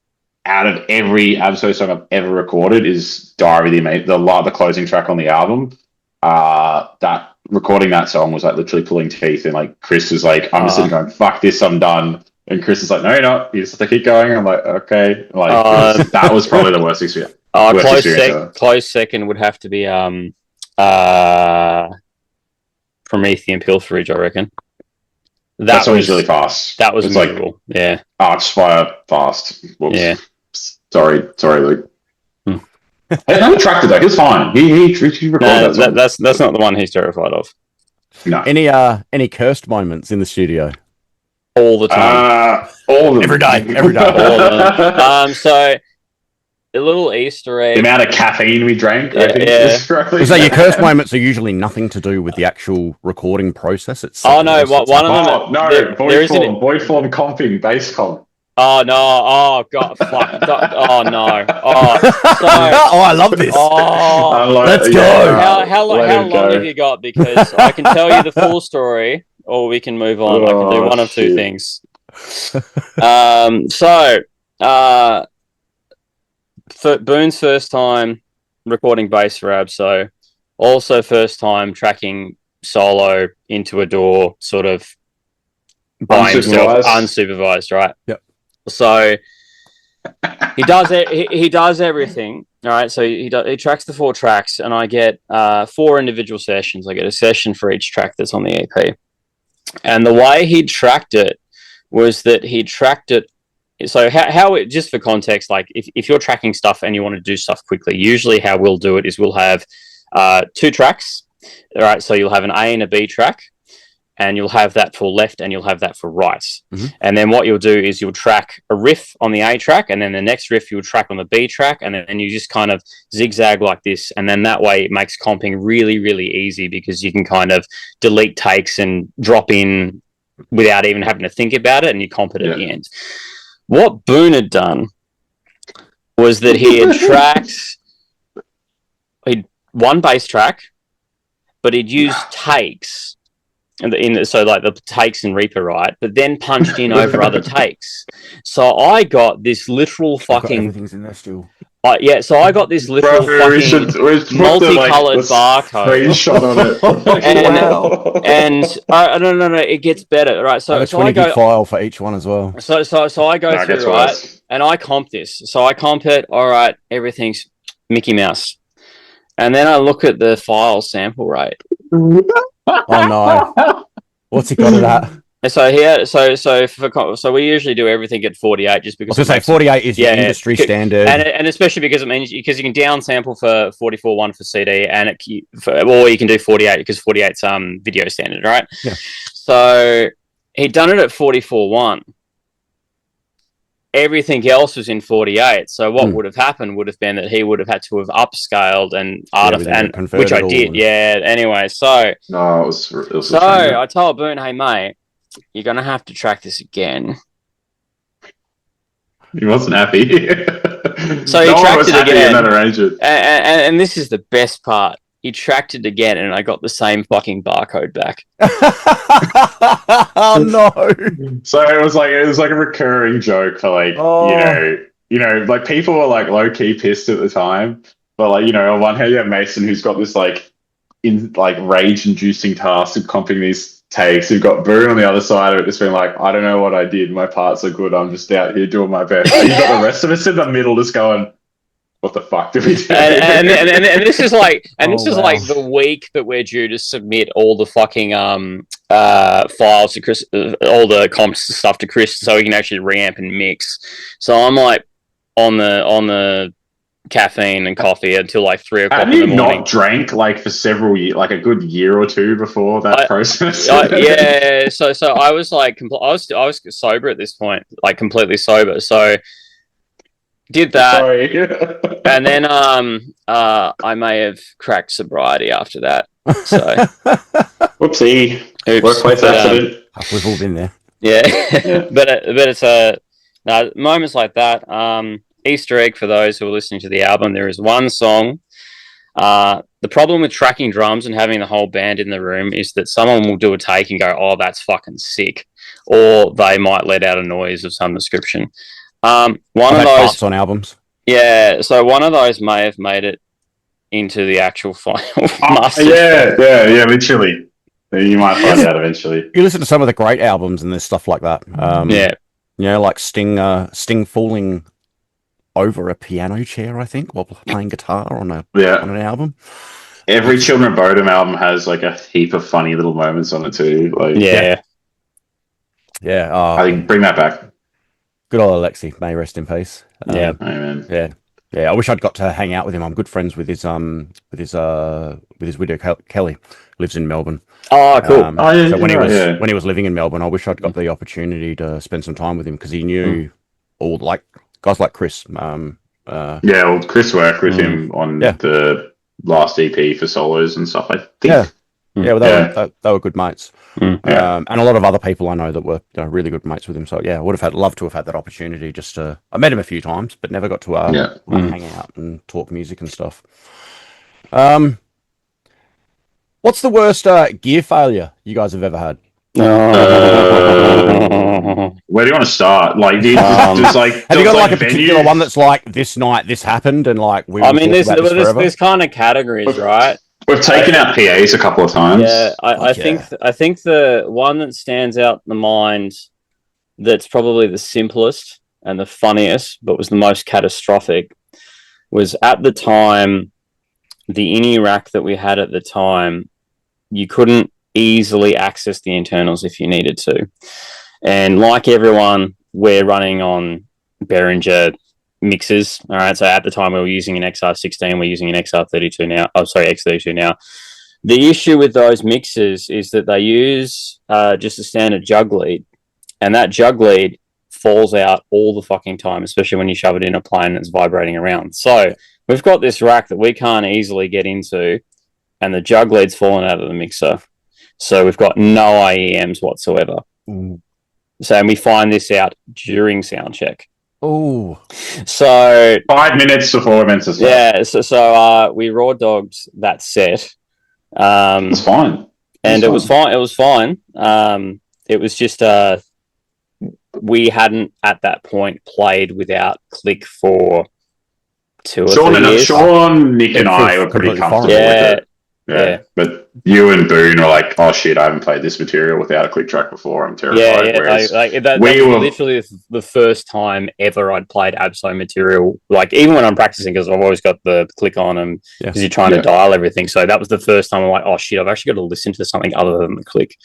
out of every Absol song I've ever recorded is Diary of the closing track on the album. That recording that song was like literally pulling teeth, and like Chris was like, I'm just sitting going, fuck this, I'm done. And Chris is like, no, you're not. You just have to keep going. I'm like, okay. Like, that was probably the worst experience. Close second would have to be Promethean Pilferage, I reckon. That was really fast. That was miserable. Like, yeah. Archspire fast. Whoops. Yeah. Sorry, Luke. He tracked it though. It's fine. He recorded that. That's not the one he's terrified of. No. Any cursed moments in the studio? All the time. All of them. Every day. All of them. So a little Easter egg. The amount of caffeine we drank. So your cursed moments are usually nothing to do with the actual recording process itself. Oh no, one of them. Void form comping, bass comp. Oh no! Oh god! Fuck! Oh no! I love this. Let's go. How long have you got? Because I can tell you the full story, or we can move on. I can do one of two things. Boone's first time recording bass for Abso, also first time tracking solo into a door, sort of by himself, unsupervised, right? Yep. So he does everything. All right. So he tracks the 4 tracks, and I get 4 individual sessions. I get a session for each track that's on the EP. And the way he tracked it was that he tracked it. So how it, just for context, like if you're tracking stuff and you want to do stuff quickly, usually how we'll do it is we'll have 2 tracks. All right. So you'll have an A and a B track, and you'll have that for left and you'll have that for right. Mm-hmm. And then what you'll do is you'll track a riff on the A track, and then the next riff you'll track on the B track, and then you just kind of zigzag like this. And then that way it makes comping really, really easy, because you can kind of delete takes and drop in without even having to think about it, and you comp it at the end. What Boone had done was that he had tracked one bass track, but he'd used takes. So like the takes in Reaper, right? But then punched in over other takes. So I got this literal fucking... Everything's in there still. So I got this literal fucking multicolored barcode. Screenshot on it. And no, it gets better, right? So I go file for each one as well. So I go through, right? And I comp this. So I comp it. All right, everything's Mickey Mouse. And then I look at the file sample rate. Oh no! What's he got at that? So we usually do everything at 48, just because. I was going to say 48 is your industry standard, and especially because it means because you can downsample for 44.1 for CD, or you can do 48 because 48's video standard, right? Yeah. So he'd done it at 44.1. Everything else was in 48. So what would have happened would have been that he would have had to have upscaled and which I did. Yeah. Anyway, so no, it was so I told Boone, hey mate, you're gonna have to track this again. He wasn't happy. So he tracked it again. And this is the best part. He tracked it again, and I got the same fucking barcode back. Oh no! So it was like a recurring joke for like you know like people were like low key pissed at the time, but like on one hand you have Mason who's got this like rage inducing task of comping these takes. You've got Boone on the other side of it, just being like, I don't know what I did. My parts are good. I'm just out here doing my best. And you've got the rest of us in the middle, just going, what the fuck did we do? And this is like, this is wow. like the week that we're due to submit all the fucking files to Chris, all the comps stuff to Chris, so he can actually reamp and mix. So I'm like on the caffeine and coffee until like 3 o'clock in the morning. Not drank like for several years, like a good year or two before that process? Yeah. So I was like, I was sober at this point, like completely sober. So did that. Sorry. And then I may have cracked sobriety after that. So whoopsie. Oops. Workplace accident. We've all been there. Yeah. but it's moments like that. Easter egg for those who are listening to the album. There is one song. The problem with tracking drums and having the whole band in the room is that someone will do a take and go, "Oh, that's fucking sick," or they might let out a noise of some description. One of those on albums. Yeah, so one of those may have made it into the actual final master. Yeah, literally. You might find out eventually. You listen to some of the great albums and there's stuff like that. Like Sting falling over a piano chair, I think, while playing guitar on an album. Every Children of Bodom album has like a heap of funny little moments on it too. Like, I think bring that back. Good old Alexi, may rest in peace. Amen. Yeah. I wish I'd got to hang out with him. I'm good friends with his widow Kelly. Lives in Melbourne. Oh, cool. So when he was living in Melbourne, I wish I'd got the opportunity to spend some time with him because he knew all like guys like Chris. Chris worked with him on the last EP for solos and stuff. I think. They were good mates. And a lot of other people I know that were really good mates with him. So I would have loved to have had that opportunity. I met him a few times, but never got to hang out and talk music and stuff. What's the worst gear failure you guys have ever had? Where do you want to start? Like, have you got like a particular one that's like this night this happened and like we? I mean, there's kind of categories, right? We've taken out PAs a couple of times. Yeah, I think the one that stands out in the mind that's probably the simplest and the funniest, but was the most catastrophic, was at the time, the INI rack that we had at the time, you couldn't easily access the internals if you needed to. And like everyone, we're running on Behringer mixers. All right. So at the time we were using an XR16, we're using an XR32 now. X32 now. The issue with those mixers is that they use just a standard jug lead, and that jug lead falls out all the fucking time, especially when you shove it in a plane that's vibrating around. So we've got this rack that we can't easily get into, and the jug lead's fallen out of the mixer. So we've got no IEMs whatsoever. So and we find this out during sound check. Oh, so 5 minutes before we're meant to start. Yeah, so we raw dogged that set. It's fine, and it was fine. It was fine. It was just we hadn't at that point played without click for 2 or 3 years. Sean, Nick, and I were pretty comfortable with it. Yeah, but you and Boone were like, "Oh shit, I haven't played this material without a click track before. I'm terrified." That was literally the first time ever I'd played Absol material. Like even when I'm practicing, because I've always got the click on and because you're trying to dial everything. So that was the first time I'm like, "Oh shit, I've actually got to listen to something other than the click."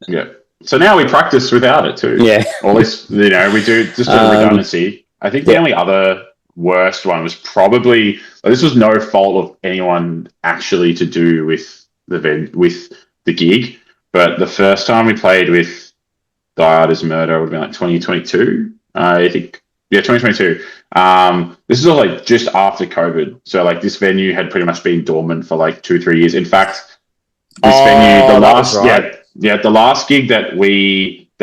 Yeah. So now we practice without it too. Yeah. Or at least we do just a redundancy. I think the only other worst one was probably this was no fault of anyone actually to do with the gig, but the first time we played with Die Artist Murder would have been like 2022, I think. Yeah, 2022. This is all like just after COVID, so like this venue had pretty much been dormant for like 2-3 years. In fact, this venue, the last gig that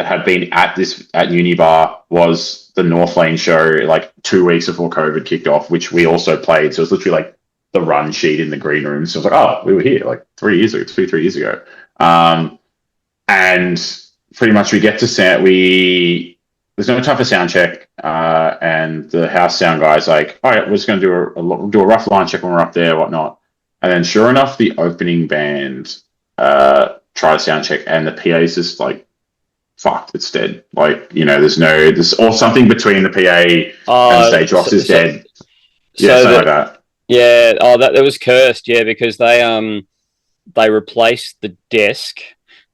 had been at Unibar was the North Lane show like 2 weeks before COVID kicked off, which we also played. So it's literally like the run sheet in the green room. So I was like, oh, we were here like 3 years ago, 3 years ago. And pretty much we get to set, there's no time for sound check. And the house sound guy's like, all right, we're just going to do a rough line check when we're up there, whatnot. And then sure enough, the opening band try to sound check and the PA's just like, fucked, it's dead. Like, there's or something between the PA and stage rocks is dead. something like that. Yeah. Oh, that was cursed. Yeah, because they replaced the desk.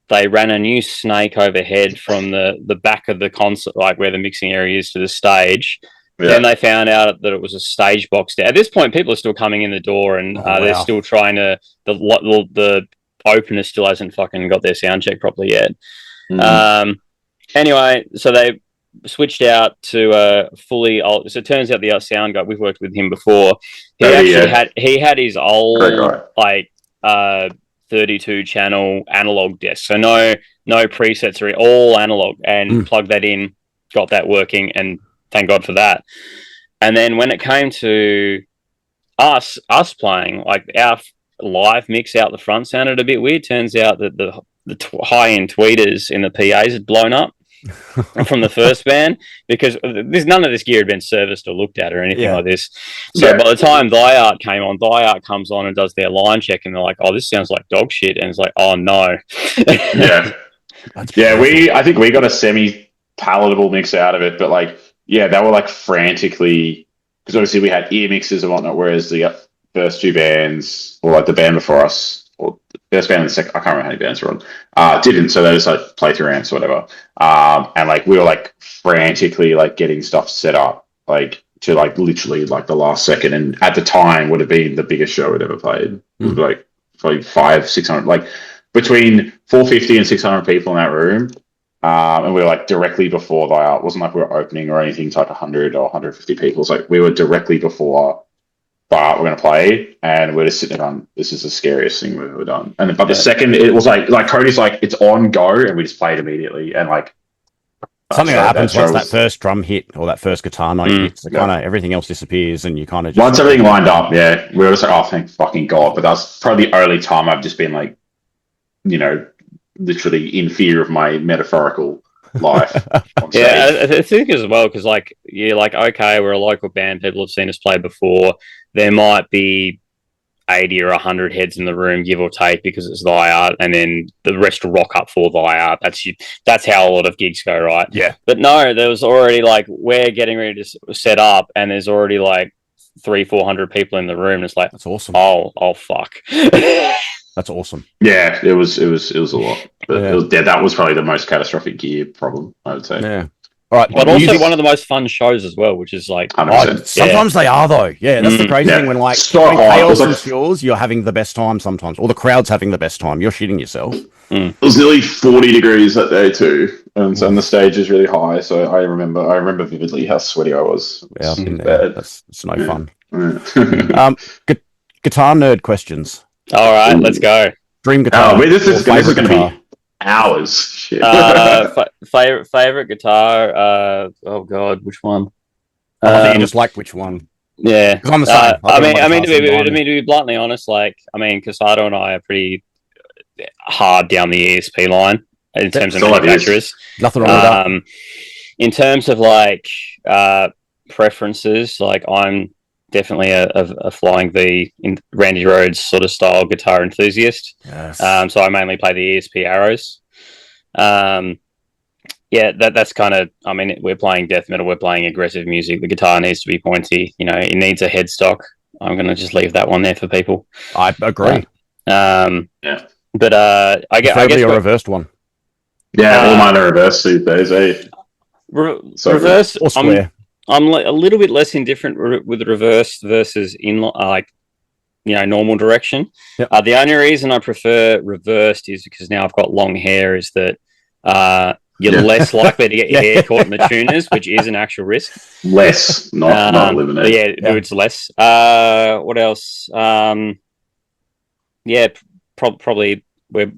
They ran a new snake overhead from the back of the concert, like where the mixing area is, to the stage. Yeah. Then they found out that it was a stage box there. At this point, people are still coming in the door, and they're still trying to. The opener still hasn't fucking got their sound check properly yet. Anyway, so they switched out to fully old. So it turns out the sound guy, we've worked with him before. He had his old 32 channel analog desk, so no presets, or all analog, and plugged that in, got that working, and thank God for that. And then when it came to us playing, like our live mix out the front sounded a bit weird. Turns out that the high-end tweeters in the PAs had blown up from the first band, because none of this gear had been serviced or looked at or anything like this. So by the time Thyart came on, Thyart comes on and does their line check, and they're like, "Oh, this sounds like dog shit," and it's like, "Oh no." I think we got a semi-palatable mix out of it, but like, they were like frantically, because obviously we had ear mixes and whatnot, whereas the first two bands, or like the band before us, or the first band and the second, I can't remember how many bands were on, didn't, so they just like play through amps or whatever. And like we were like frantically like getting stuff set up, like to like literally like the last second, and at the time would have been the biggest show we'd ever played. It was like probably 500-600, like between 450 and 600 people in that room. And we were like directly before it wasn't like we were opening or anything to like 100 or 150 people. It's like we were directly before we're going to play, and we're just sitting there going, this is the scariest thing we've ever done. And but the second it was like Cody's like, it's on, go, and we just played immediately. And like something that happens once that first drum hit or that first guitar note hits, kind of everything else disappears, and you kind of just once everything lined up, we were just like, oh, thank fucking God. But that's probably the only time I've just been like, literally in fear of my metaphorical life. I think as well, because like you're like, okay, we're a local band, people have seen us play before. There might be 80 or 100 heads in the room, give or take, because it's Thyart, and then the rest will rock up for Thyart. That's how a lot of gigs go, right? Yeah. But no, there was already like, we're getting ready to set up, and there's already like 300-400 people in the room. And it's like, that's awesome. Oh fuck. That's awesome. Yeah, it was a lot. But that was probably the most catastrophic gear problem, I would say. Yeah. All right, but also one of the most fun shows as well, which is like sometimes they are though. Yeah, that's the crazy thing when like when chaos ensues, you're having the best time sometimes, or the crowd's having the best time. You're shitting yourself. It was nearly 40 degrees that day too, and the stage is really high. So I remember vividly how sweaty I was. Yeah, I've been there. It's no fun. Guitar nerd questions. All right, let's go. Dream guitar. This is going to be hours. Shit. Favorite guitar. Oh God, which one? I think you just like which one. Yeah, I'm the same. I mean, to be bluntly honest, like, I mean, Casado and I are pretty hard down the ESP line in terms of manufacturers. Nothing wrong with that. In terms of like preferences, like I'm definitely a flying V in Randy Rhoads sort of style guitar enthusiast. Yes. So I mainly play the ESP Arrows. That's kind of, I mean, we're playing death metal, we're playing aggressive music. The guitar needs to be pointy. It needs a headstock. I'm going to just leave that one there for people. I agree. But I guess a reversed one. Yeah, all mine are reversed these days. Reverse or square. I'm a little bit less indifferent with reverse versus in normal direction. Yep. The only reason I prefer reversed is because now I've got long hair. Is that you're less likely to get your hair caught in the tuners, which is an actual risk. Less, not eliminated. It's less. What else? Probably we're.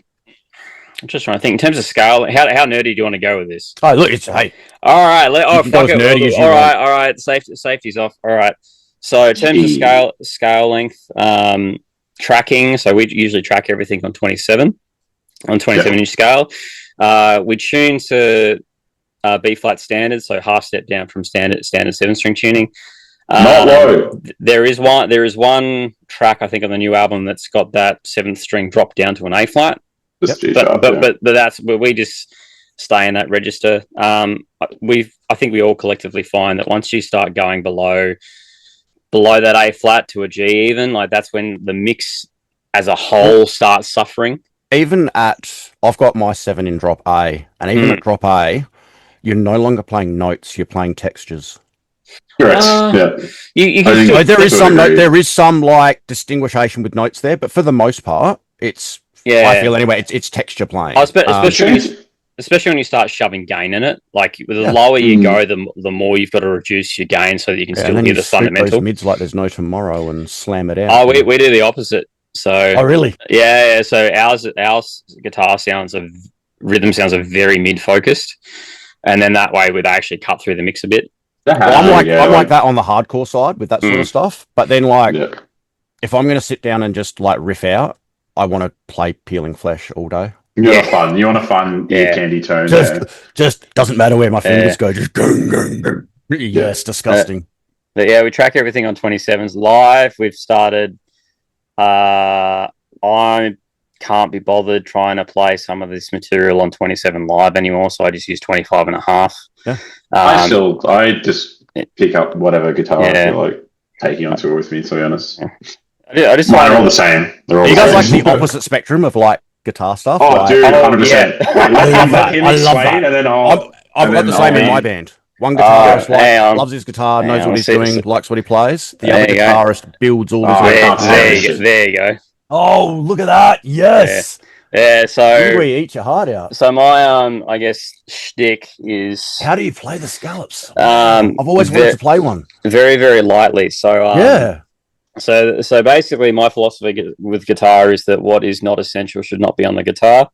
I'm just trying to think in terms of scale. How nerdy do you want to go with this? Oh, look, hey. All right. Fuck it. Nerdy All right. Safety's off. All right. So in terms of scale length, tracking. So we usually track everything on 27-inch scale. We tune to B flat standard, so half step down from standard 7-string tuning. Not low. There is one track I think on the new album that's got that 7th string dropped down to an A flat. But that's where we just stay in that register. I think we all collectively find that once you start going below below that A flat to a G even, like that's when the mix as a whole starts suffering. Even I've got my 7 in drop A, and even at drop A, you're no longer playing notes, you're playing textures. Correct. You can still, there is some like distinguishation with notes there, but for the most part, it's I feel anyway, it's texture playing. Especially when you start shoving gain in it. Like the lower you go, the more you've got to reduce your gain so that you can still hear the fundamental. Those mids like there's no tomorrow and slam it out. Oh, we do the opposite. So really? Yeah. So our guitar rhythm sounds are very mid focused, and then that way we'd actually cut through the mix a bit. I'm like that on the hardcore side with that sort of stuff. But then if I'm going to sit down and just like riff out, I want to play Peeling Flesh all day. You want a fun candy tone. Just doesn't matter where my fingers go. Just go. Yeah, it's disgusting. But we track everything on 27s live. We've started. I can't be bothered trying to play some of this material on 27 live anymore, so I just use 25 and a half. Yeah. I just pick up whatever guitar I feel like taking on tour with me, to be honest. I just Mine are all the same. You guys like the opposite spectrum of like guitar stuff? Oh, dude, 100%. I love that. And then I've got the same in my band. One guitarist loves his guitar, knows what he's doing, likes what he plays. The other guitarist builds all his there you go. Oh, look at that. Yes. So we eat your heart out. So my I guess shtick is, how do you play the scallops? I've always wanted to play one. Very, very lightly. So So basically my philosophy with guitar is that what is not essential should not be on the guitar.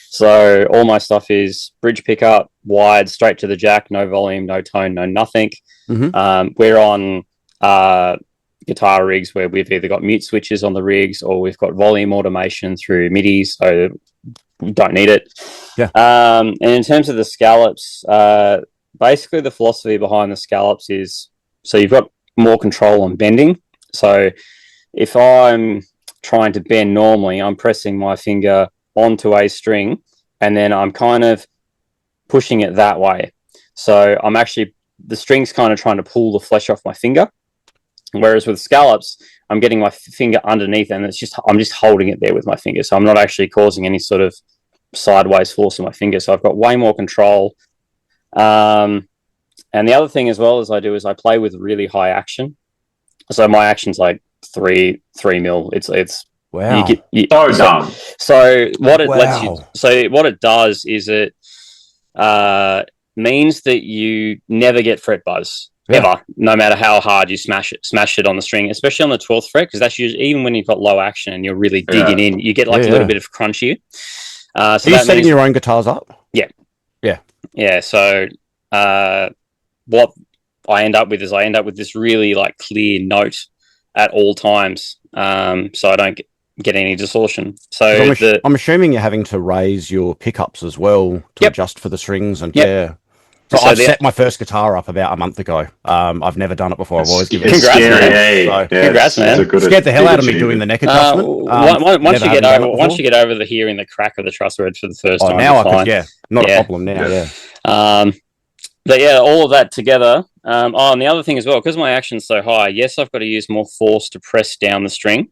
So all my stuff is bridge pickup, wide, straight to the jack, no volume, no tone, no nothing. We're on guitar rigs where we've either got mute switches on the rigs or we've got volume automation through MIDI, so we don't need it. And in terms of the scallops, basically the philosophy behind the scallops is, so you've got more control on bending. So if I'm trying to bend normally, I'm pressing my finger onto a string and then I'm kind of pushing it that way. So I'm actually, the string's kind of trying to pull the flesh off my finger. Whereas with scallops, I'm getting my finger underneath and I'm just holding it there with my finger. So I'm not actually causing any sort of sideways force in my finger. So I've got way more control. And the other thing as well as I do is I play with really high action. So my action's like 3 mil. It's wow. So what it lets you. So what it does is it means that you never get fret buzz ever, no matter how hard you smash it on the string, especially on the 12th fret, because that's usually, even when you've got low action and you're really digging in, you get like a little bit of crunch. So are you setting your own guitars up? Yeah. So what I end up with is this really like clear note at all times, so I don't get any distortion. So I'm assuming you're having to raise your pickups as well to adjust for the strings and So I've set my first guitar up about a month ago. I've never done it before. I've always given it. Congrats, man! Scared the hell out of me doing the neck adjustment. Once you get over hearing the crack of the truss rod for the first time, now I could, not a problem now. But all of that together. And the other thing as well, because my action's so high, yes, I've got to use more force to press down the string,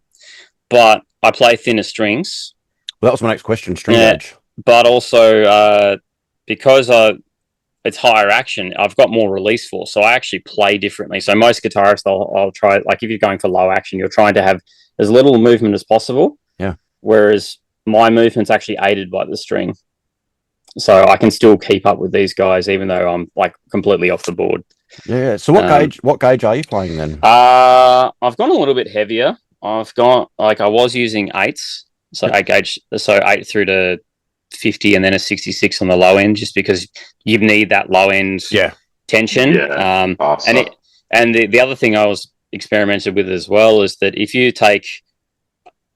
but I play thinner strings. Well, that was my next question, string edge. But also because it's higher action, I've got more release force, so I actually play differently. So most guitarists, I'll try, like if you're going for low action, you're trying to have as little movement as possible. Yeah. Whereas my movement's actually aided by the string. So I can still keep up with these guys, even though I'm like completely off the board. Yeah. So what gauge are you playing then? I've gone a little bit heavier. I've got, like, I was using 8s, so 8 gauge, so 8 through to 50, and then a 66 on the low end, just because you need that low end tension. Awesome. And the other thing I was experimented with as well is that if you take,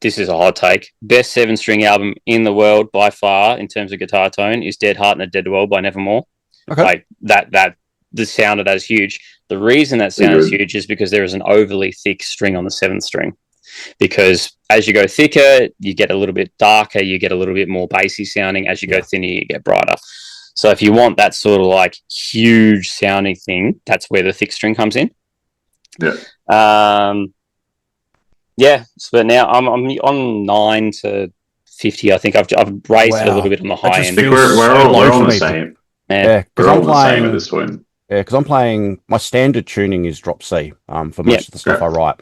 this is a hot take, best 7-string album in the world by far in terms of guitar tone is Dead Heart and a Dead World by Nevermore. Okay. Like that the sound of that is huge. The reason that sound is huge is because there is an overly thick string on the 7th string. Because as you go thicker, you get a little bit darker, you get a little bit more bassy sounding. As you go thinner, you get brighter. So if you want that sort of like huge sounding thing, that's where the thick string comes in. Yeah, but now I'm on 9 to 50. I think I've raised it a little bit on the high end. We're on the same. Yeah, because I'm playing at this point. Yeah, because I'm playing. My standard tuning is drop C. For most of the stuff I write,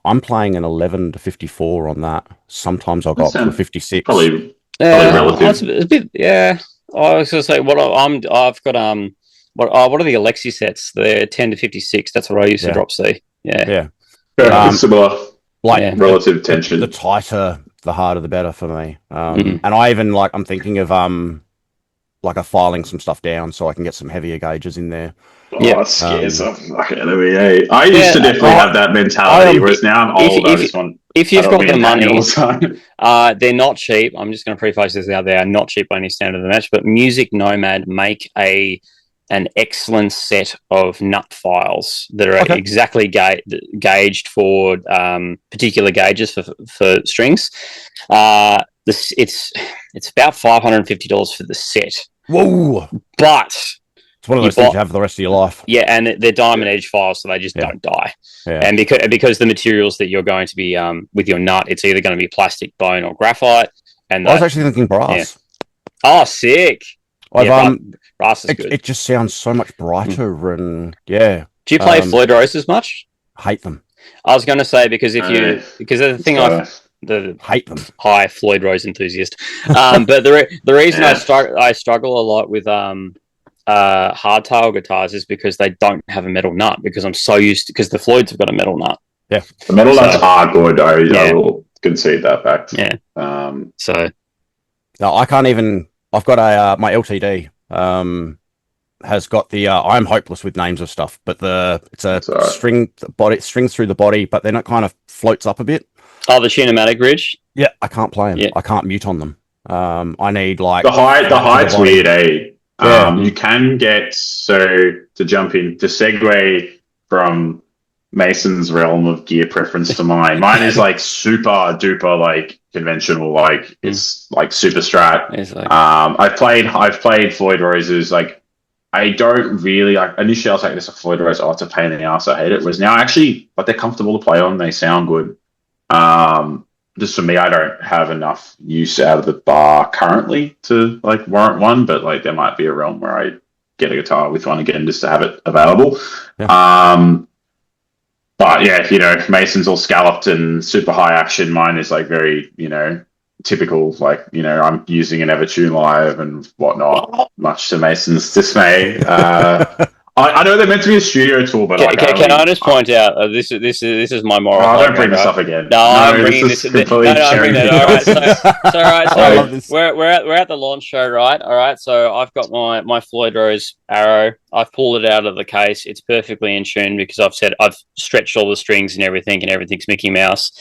I'm playing an 11 to 54 on that. Sometimes I'll go up to a 56. Probably relative. It's a bit. Yeah, I was going to say I've got what are the Alexi sets? They're 10 to 56. That's what I used to drop C. Yeah. Similar. Like relative tension. The tighter, the harder, the better for me. And I even I'm thinking of filing some stuff down so I can get some heavier gauges in there. It scares the fuck out of me. I used to definitely have that mentality, whereas now I'm old. If you've got the money, they're not cheap. I'm just going to preface this out there. Not cheap by any standard of the match, but Music Nomad make an excellent set of nut files that are exactly gauged for particular gauges for strings. It's about $550 for the set. Whoa! But it's one of those things you have for the rest of your life. Yeah, and they're diamond edge files, so they just don't die. Yeah. And because the materials that you're going to be with your nut, it's either going to be plastic, bone, or graphite. And I was actually thinking brass. Yeah. Oh, sick! Brass is good. It just sounds so much brighter and Do you play Floyd Roses much? Hate them. I was going to say because the thing hate them. Hi, Floyd Rose enthusiast. But the reason I struggle a lot with hardtail guitars is because they don't have a metal nut. Because I'm so used to because the Floyds have got a metal nut. Yeah, the metal nuts are good. I will concede that fact. Yeah. No, I can't even. I've got my LTD has got the I'm hopeless with names of stuff, but it's a string body strings through the body, but then it kind of floats up a bit. Oh, the Tunematic Ridge. Yeah, I can't play them. Yeah. I can't mute on them. I need the height's weird, eh? You can get to segue from Mason's realm of gear preference to mine. Mine is super duper conventional, it's super strat. I've played Floyd Roses. I don't really initially I was this a Floyd Rose. It's a pain in the ass. I hate it. Whereas now actually they're comfortable to play on. They sound good. Just for me, I don't have enough use out of the bar currently to warrant one, but there might be a realm where I get a guitar with one again just to have it available. Yeah. But yeah, Mason's all scalloped and super high action. Mine is very, typical, I'm using an Evertune Live and whatnot, much to Mason's dismay. I know they're meant to be a studio tool, but can I just point out this is my moral. Don't bring this up again. I'm bringing this. I'm bringing that. All right, so we're at the launch show, right? All right, so I've got my Floyd Rose Arrow. I've pulled it out of the case. It's perfectly in tune because I've stretched all the strings and everything's Mickey Mouse.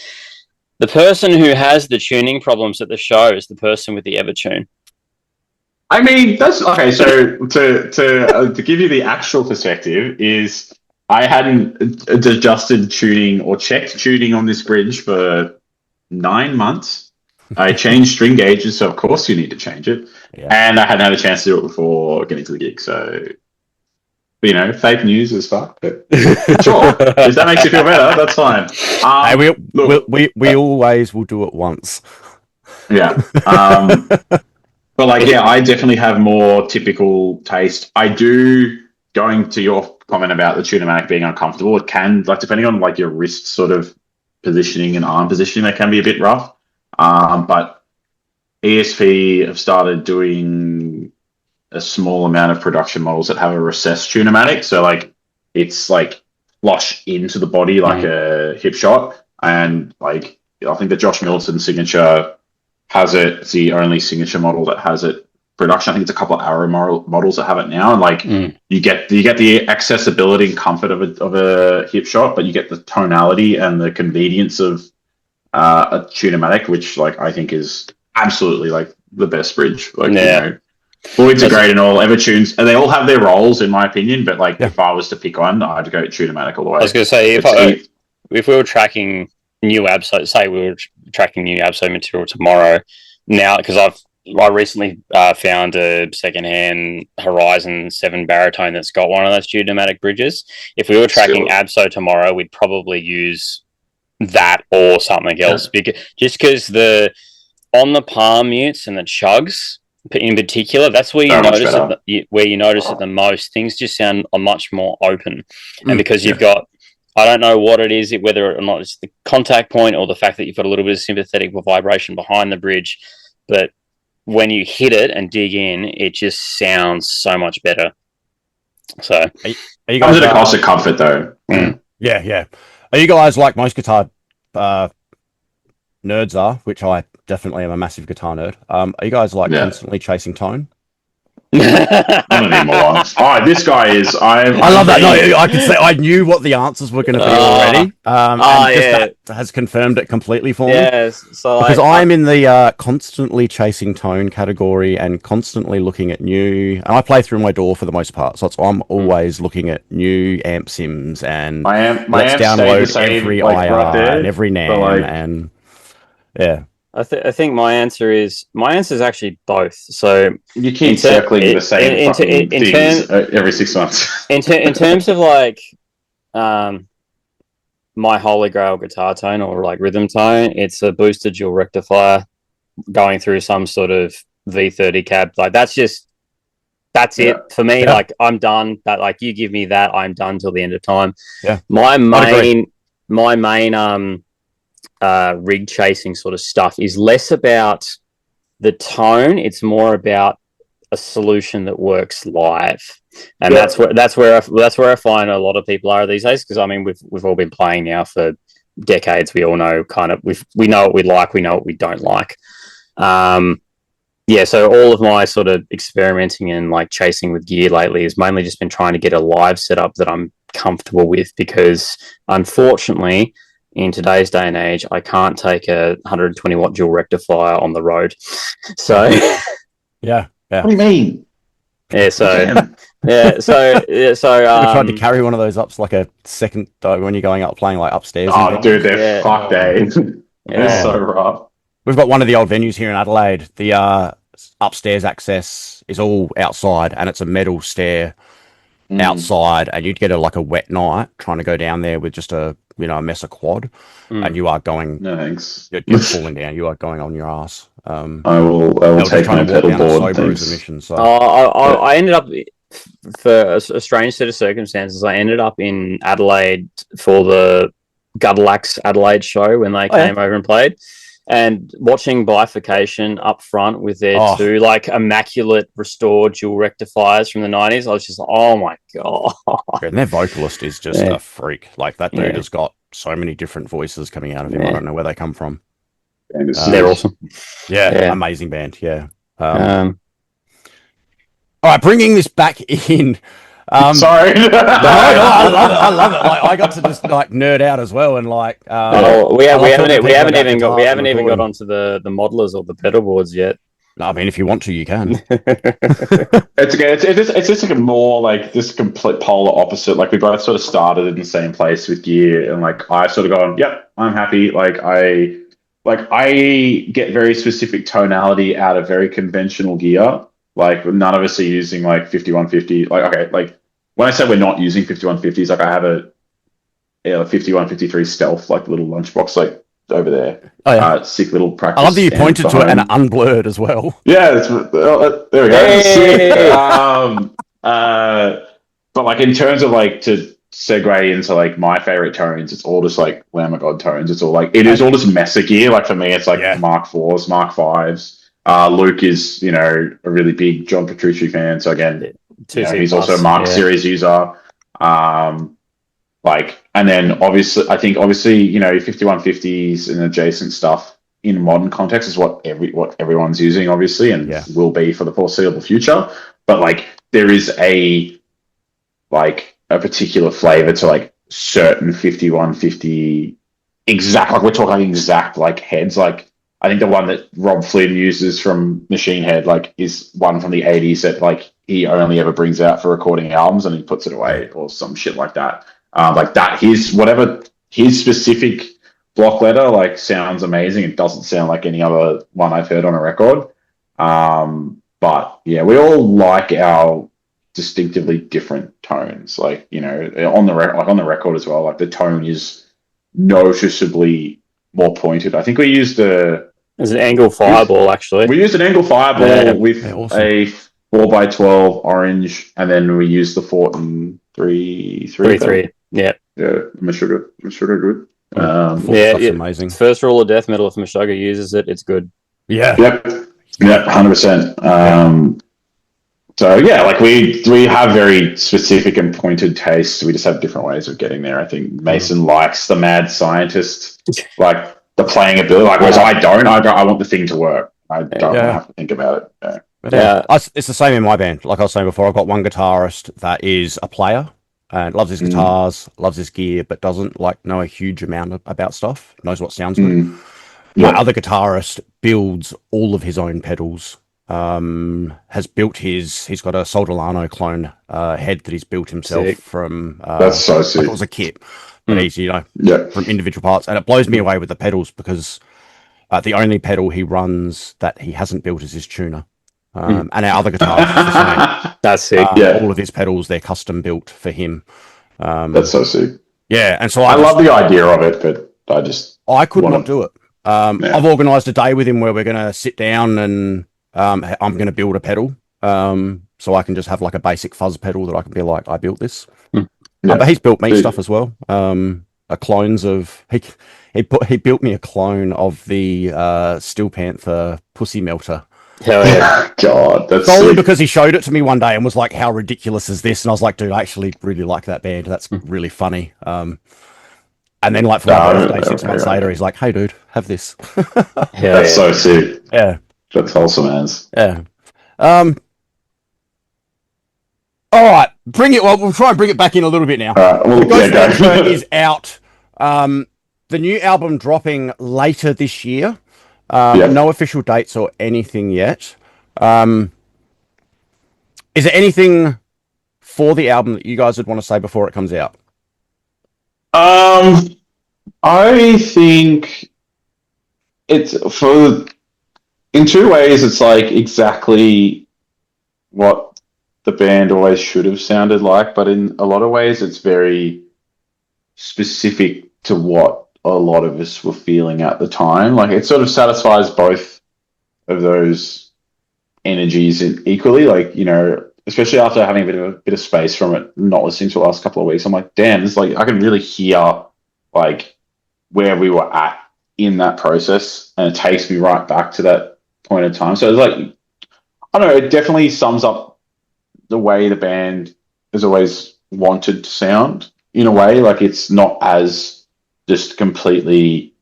The person who has the tuning problems at the show is the person with the Evertune. I mean, that's okay. So to give you the actual perspective is I hadn't adjusted tuning or checked tuning on this bridge for 9 months. I changed string gauges, so of course you need to change it. Yeah. And I hadn't had a chance to do it before getting to the gig. So, fake news is fuck. But sure, if that makes you feel better, that's fine. We always will do it once. Yeah. But I definitely have more typical taste. I do, going to your comment about the Tunematic being uncomfortable, it can, depending on your wrist sort of positioning and arm positioning, that can be a bit rough. But ESP have started doing a small amount of production models that have a recessed Tunematic. So it's flush into the body like a hip shot. And I think the Josh Milton signature has it. It's the only signature model that has it. Production, I think it's a couple of Arrow models that have it now, and you get the accessibility and comfort of a hip shot, but you get the tonality and the convenience of a Tunematic, which I think is absolutely the best bridge. Floyd's are great and all. Evertunes, and they all have their roles in my opinion. But if I was to pick one, I'd go Tunematic all the way. I was going to say if we were tracking new Absol, say we were tracking new Absol material tomorrow, now because I recently found a secondhand Horizon 7 baritone that's got one of those pneumatic bridges. If we were tracking Abso tomorrow, we'd probably use that or something else, because on the palm mutes and the chugs in particular, that's where you notice it the most. Things just sound much more open, and because you've got, I don't know what it is, whether or not it's the contact point or the fact that you've got a little bit of sympathetic vibration behind the bridge, but when you hit it and dig in, it just sounds so much better. So, are you guys at a cost of comfort though? Yeah. Are you guys like most guitar nerds are, which I definitely am a massive guitar nerd? Are you guys like constantly chasing tone? Not anymore. This guy is. I love that. No, I could say I knew what the answers were going to be already. That has confirmed it completely for me. So because I'm in the constantly chasing tone category and constantly looking at new. And I play through my DAW for the most part, so I'm always looking at new amp sims and let's download every IR and every NAM and yeah. I think my answer is actually both. So you keep circling the same things every 6 months. in terms of like my holy grail guitar tone or like rhythm tone, it's a boosted dual rectifier going through some sort of V30 cab. Like that's it for me. Like I'm done. That like you give me that, I'm done till the end of time. Yeah. My main rig chasing sort of stuff is less about the tone, it's more about a solution that works live, and that's where I find a lot of people are these days, because I mean we've all been playing now for decades. We all know kind of we know what we like, we know what we don't like. So all of my sort of experimenting and like chasing with gear lately has mainly just been trying to get a live setup that I'm comfortable with, because unfortunately in today's day and age, I can't take a 120 watt dual rectifier on the road. So, yeah. What do you mean? Yeah. So, I tried to carry one of those up like a second when you're going up playing like upstairs. Oh, dude, they're fucked, eh? It's so rough. We've got one of the old venues here in Adelaide. The upstairs access is all outside, and it's a metal stair outside, and you'd get a wet night trying to go down there with just a Mesa quad, and you are going. No thanks. You're falling down. You are going on your ass. I will take my pedal board. I ended up, for a strange set of circumstances, I ended up in Adelaide for the Guttalax Adelaide show when they came over and played. And watching Bifurcation up front with their two like immaculate restored dual rectifiers from the 90s, I was just like, oh my god. And their vocalist is just a freak. Like that dude has got so many different voices coming out of him. I don't know where they come from. They're awesome. Amazing band. Yeah. All right, bringing this back in. Sorry. No, I love it. Like I got to just like nerd out as well, and like we haven't even got onto the modelers or the pedal boards yet. No, I mean if you want to, you can. It's okay. It's just like a more like this complete polar opposite. Like we both sort of started in the same place with gear, and like I sort of gone, yep, I'm happy. Like I get very specific tonality out of very conventional gear. Like none of us are using like 5150. Like okay, like when I say we're not using 5150s, like I have a 5153 Stealth, like little lunchbox, like over there. Oh yeah, sick little practice. I love that you pointed to it and unblurred as well. Yeah, there we go. Hey! But like in terms of like to segue into like my favorite tones, it's all just like Lamb of God tones. It's all like it is all just Mesa gear. Like for me, it's like Mark 4s, Mark 5s. Luke is, a really big John Petrucci fan. So again, he's also a Mark series user. And then obviously, 5150s and adjacent stuff in modern context is what everyone's using, obviously, and will be for the foreseeable future. But like, there is a particular flavor to like certain 5150 exact, like we're talking exact like heads, like. I think the one that Rob Flynn uses from Machine Head, like, is one from the 80s that, like, he only ever brings out for recording albums and he puts it away or some shit like that. Like that, his specific block letter, like, sounds amazing. It doesn't sound like any other one I've heard on a record. But yeah, we all like our distinctively different tones. Like, you know, on the record as well. Like the tone is noticeably more pointed. I think we used There's an angle fireball actually. We used an angle fireball with awesome. a 4x12 orange, and then we used the Fortin 3. Yeah. Meshuggah good. That's amazing. First rule of death metal, if Meshuggah uses it, it's good. Yeah. Yep. 100%. So yeah, like we have very specific and pointed tastes. We just have different ways of getting there. I think Mason likes the mad scientist, like the playing ability. Like, whereas I don't. I want the thing to work. I don't have to think about it. It's the same in my band. Like I was saying before, I've got one guitarist that is a player and loves his guitars, loves his gear, but doesn't know a huge amount about stuff. Knows what sounds good. My other guitarist builds all of his own pedals. Has built he's got a Soldolano clone head that he's built himself from that's so sick. Like it was a kit, but he's from individual parts, and it blows me away with the pedals because the only pedal he runs that he hasn't built is his tuner. And our other guitarist is the same. That's sick. All of his pedals, they're custom built for him. That's so sick. Yeah, and so I love the idea of it, but I could not do it. I've organised a day with him where we're going to sit down and I'm going to build a pedal, so I can just have like a basic fuzz pedal that I can be like, I built this. But he's built me stuff as well. Clones of he built me a clone of the Steel Panther Pussy Melter. Hell yeah. God, that's only sick. because he showed it to me one day and was like, how ridiculous is this? And I was like, dude, I actually really like that band. That's really funny. And then for my birthday, 6 months later, he's like, hey dude, have this. That's so sick. Yeah. That's wholesome, as. Yeah. All right, bring it. Well, we'll try and bring it back in a little bit now. The Ghost Mantra is out. The new album dropping later this year. No official dates or anything yet. Is there anything for the album that you guys would want to say before it comes out? I think it's in two ways. It's like exactly what the band always should have sounded like, but in a lot of ways, it's very specific to what a lot of us were feeling at the time. Like, it sort of satisfies both of those energies equally. Like, you know, especially after having a bit of space from it, not listening to the last couple of weeks, I'm like, damn, it's like I can really hear like where we were at in that process, and it takes me right back to that point in time. So it's like, I don't know, it definitely sums up the way the band has always wanted to sound in a way. Like, it's not as just completely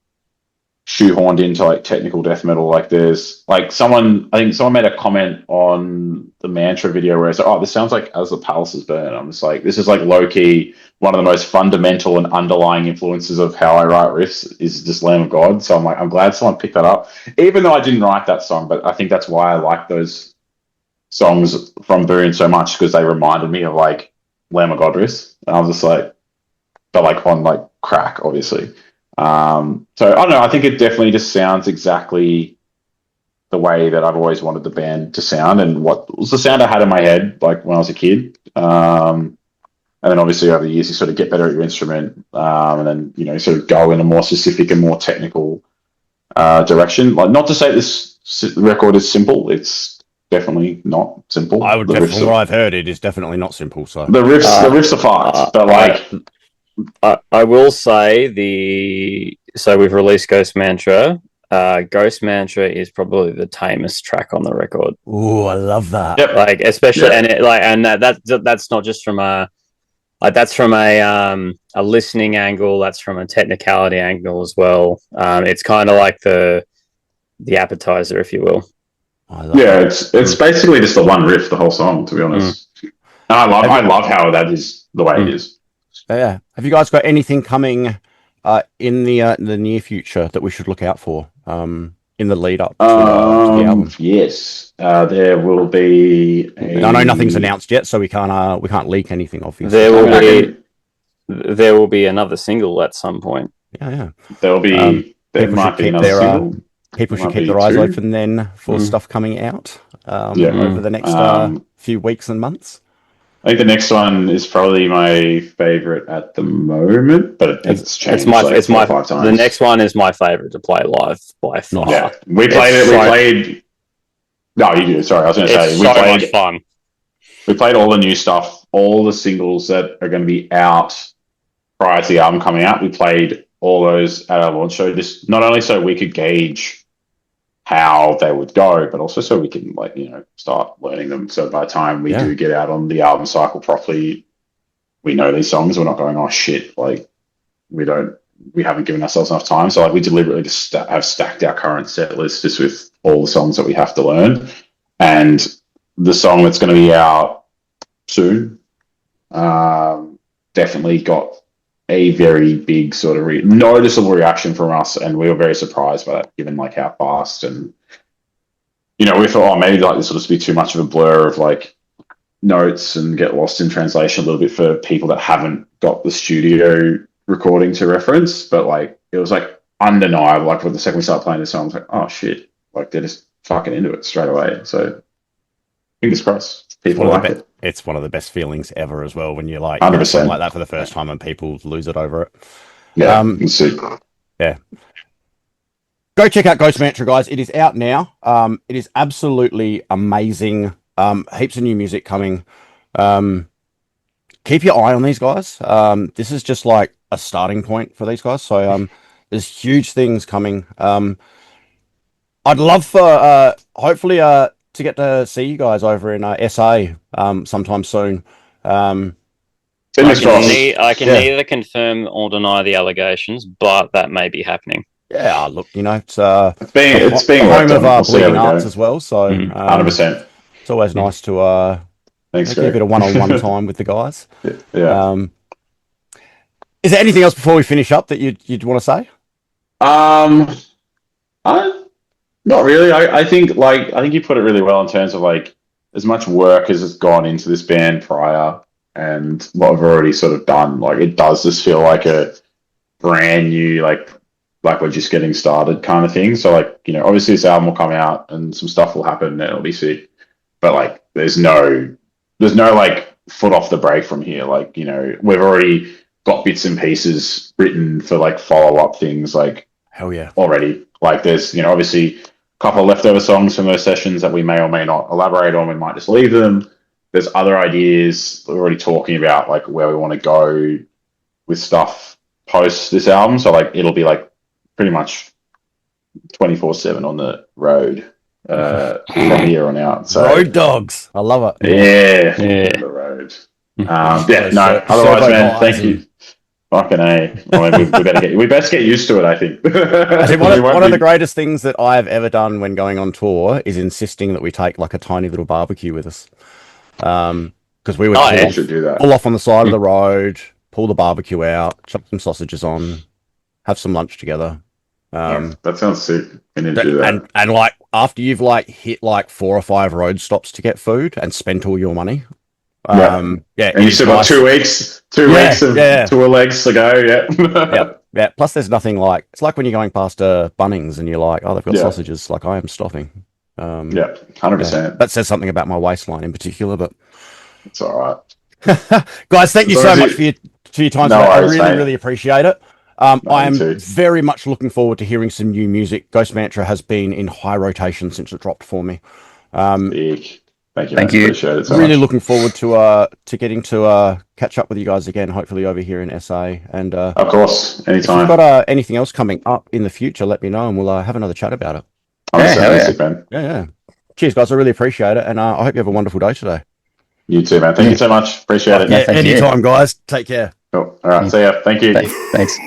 shoehorned into like technical death metal. Like, there's like I think someone made a comment on the Mantra video where it's like, oh, this sounds like As the Palaces Burn. I'm just like, this is like low key one of the most fundamental and underlying influences of how I write riffs is just Lamb of God. So I'm like, I'm glad someone picked that up, even though I didn't write that song. But I think that's why I like those songs from Boone so much, because they reminded me of like Lamb of God riffs. And I was just like, but like on like crack, obviously. So I don't know. I think it definitely just sounds exactly the way that I've always wanted the band to sound, and what was the sound I had in my head like when I was a kid. And then obviously over the years you sort of get better at your instrument, and then, you know, sort of go in a more specific and more technical direction. Like, not to say this record is simple. It's definitely not simple. I would definitely, what I've heard, it is definitely not simple. So the riffs are fucked, but like. I will say so we've released Ghost Mantra. Ghost Mantra is probably the tamest track on the record. Ooh, I love that. Yep. Like, especially, and that's not just from that's from a listening angle. That's from a technicality angle as well. It's kind of like the appetizer, if you will. It's basically just the one riff, the whole song, to be honest. I love how that is the way it is. Yeah. Have you guys got anything coming in the near future that we should look out for in the lead up to the album? Yes, there will be. I know nothing's announced yet, so we can't leak anything. Obviously, there will be another single at some point. Yeah. There might be another single. people should keep their eyes open then for stuff coming out over the next few weeks and months. I think the next one is probably my favorite at the moment, but it's changed like 4 or 5 times. The next one is my favorite to play live by far. Yeah, we played. No, you do. Sorry, I was going to say we played. Much fun. We played all the new stuff, all the singles that are going to be out prior to the album coming out. We played all those at our launch show. Just not only so we could gauge how they would go, but also so we can start learning them. So by the time we do get out on the album cycle properly, we know these songs. We're not going, oh shit, like we haven't given ourselves enough time. So like we deliberately just have stacked our current set list just with all the songs that we have to learn. And the song that's going to be out soon definitely got a very big sort of noticeable reaction from us, and we were very surprised by that, given like how fast and we thought, oh, maybe like this will just be too much of a blur of like notes and get lost in translation a little bit for people that haven't got the studio recording to reference. But like it was like undeniable. Like when the second we started playing this song, I was like, oh shit, like they're just fucking into it straight away. So fingers crossed, people like it. It's one of the best feelings ever as well when you like 100%. Something like that for the first time and people lose it over it. Yeah, you see. Yeah. Go check out Ghost Mantra, guys. It is out now. It is absolutely amazing. Heaps of new music coming. Keep your eye on these guys. This is just like a starting point for these guys. So there's huge things coming. I'd love for hopefully to get to see you guys over in SA sometime soon. I can neither confirm or deny the allegations, but that may be happening. Yeah, look, it's being home of Bleeding Arts as well, so 100%. It's always nice to Thanks, get a bit of one-on-one time with the guys. Yeah. Is there anything else before we finish up that you'd want to say? Not really. I think you put it really well in terms of like as much work as has gone into this band prior and what we've already sort of done. Like it does just feel like a brand new like we're just getting started kind of thing. So like obviously this album will come out and some stuff will happen and it'll be sick. But like there's no like foot off the brake from here. Like we've already got bits and pieces written for like follow up things. Like hell yeah, already. Like there's obviously a couple of leftover songs from those sessions that we may or may not elaborate on. We might just leave them. There's other ideas that we're already talking about, like where we want to go with stuff post this album. So like it'll be like pretty much 24/7 on the road from here on out. So road dogs, I love it. Yeah. The road. Otherwise, man, thank you. Fucking A. I mean, we best get used to it, I think. I think one of the greatest things that I have ever done when going on tour is insisting that we take like a tiny little barbecue with us. Because we would pull off on the side of the road, pull the barbecue out, chop some sausages on, have some lunch together. That sounds sick. We need to do that. And like after you've like hit like 4 or 5 road stops to get food and spent all your money. And you still got 2 weeks, 2 weeks of tour legs to go. Yeah. Plus, there's nothing like it's like when you're going past Bunnings and you're like, oh, they've got sausages. Like I am stopping. 100%. That says something about my waistline in particular, but it's all right. Guys, thank you so much for your time today. I really appreciate it. I am very much looking forward to hearing some new music. Ghost Mantra has been in high rotation since it dropped for me. Thank you. Appreciate it so really much. Looking forward to getting to catch up with you guys again, hopefully over here in SA. And of course, anytime. If you've got anything else coming up in the future, let me know and we'll have another chat about it. Yeah. Cheers, guys. I really appreciate it, and I hope you have a wonderful day today. You too, man. Thank you so much. Appreciate it. Anytime, guys. Take care. Cool. All right. See ya. Thank you. Thanks.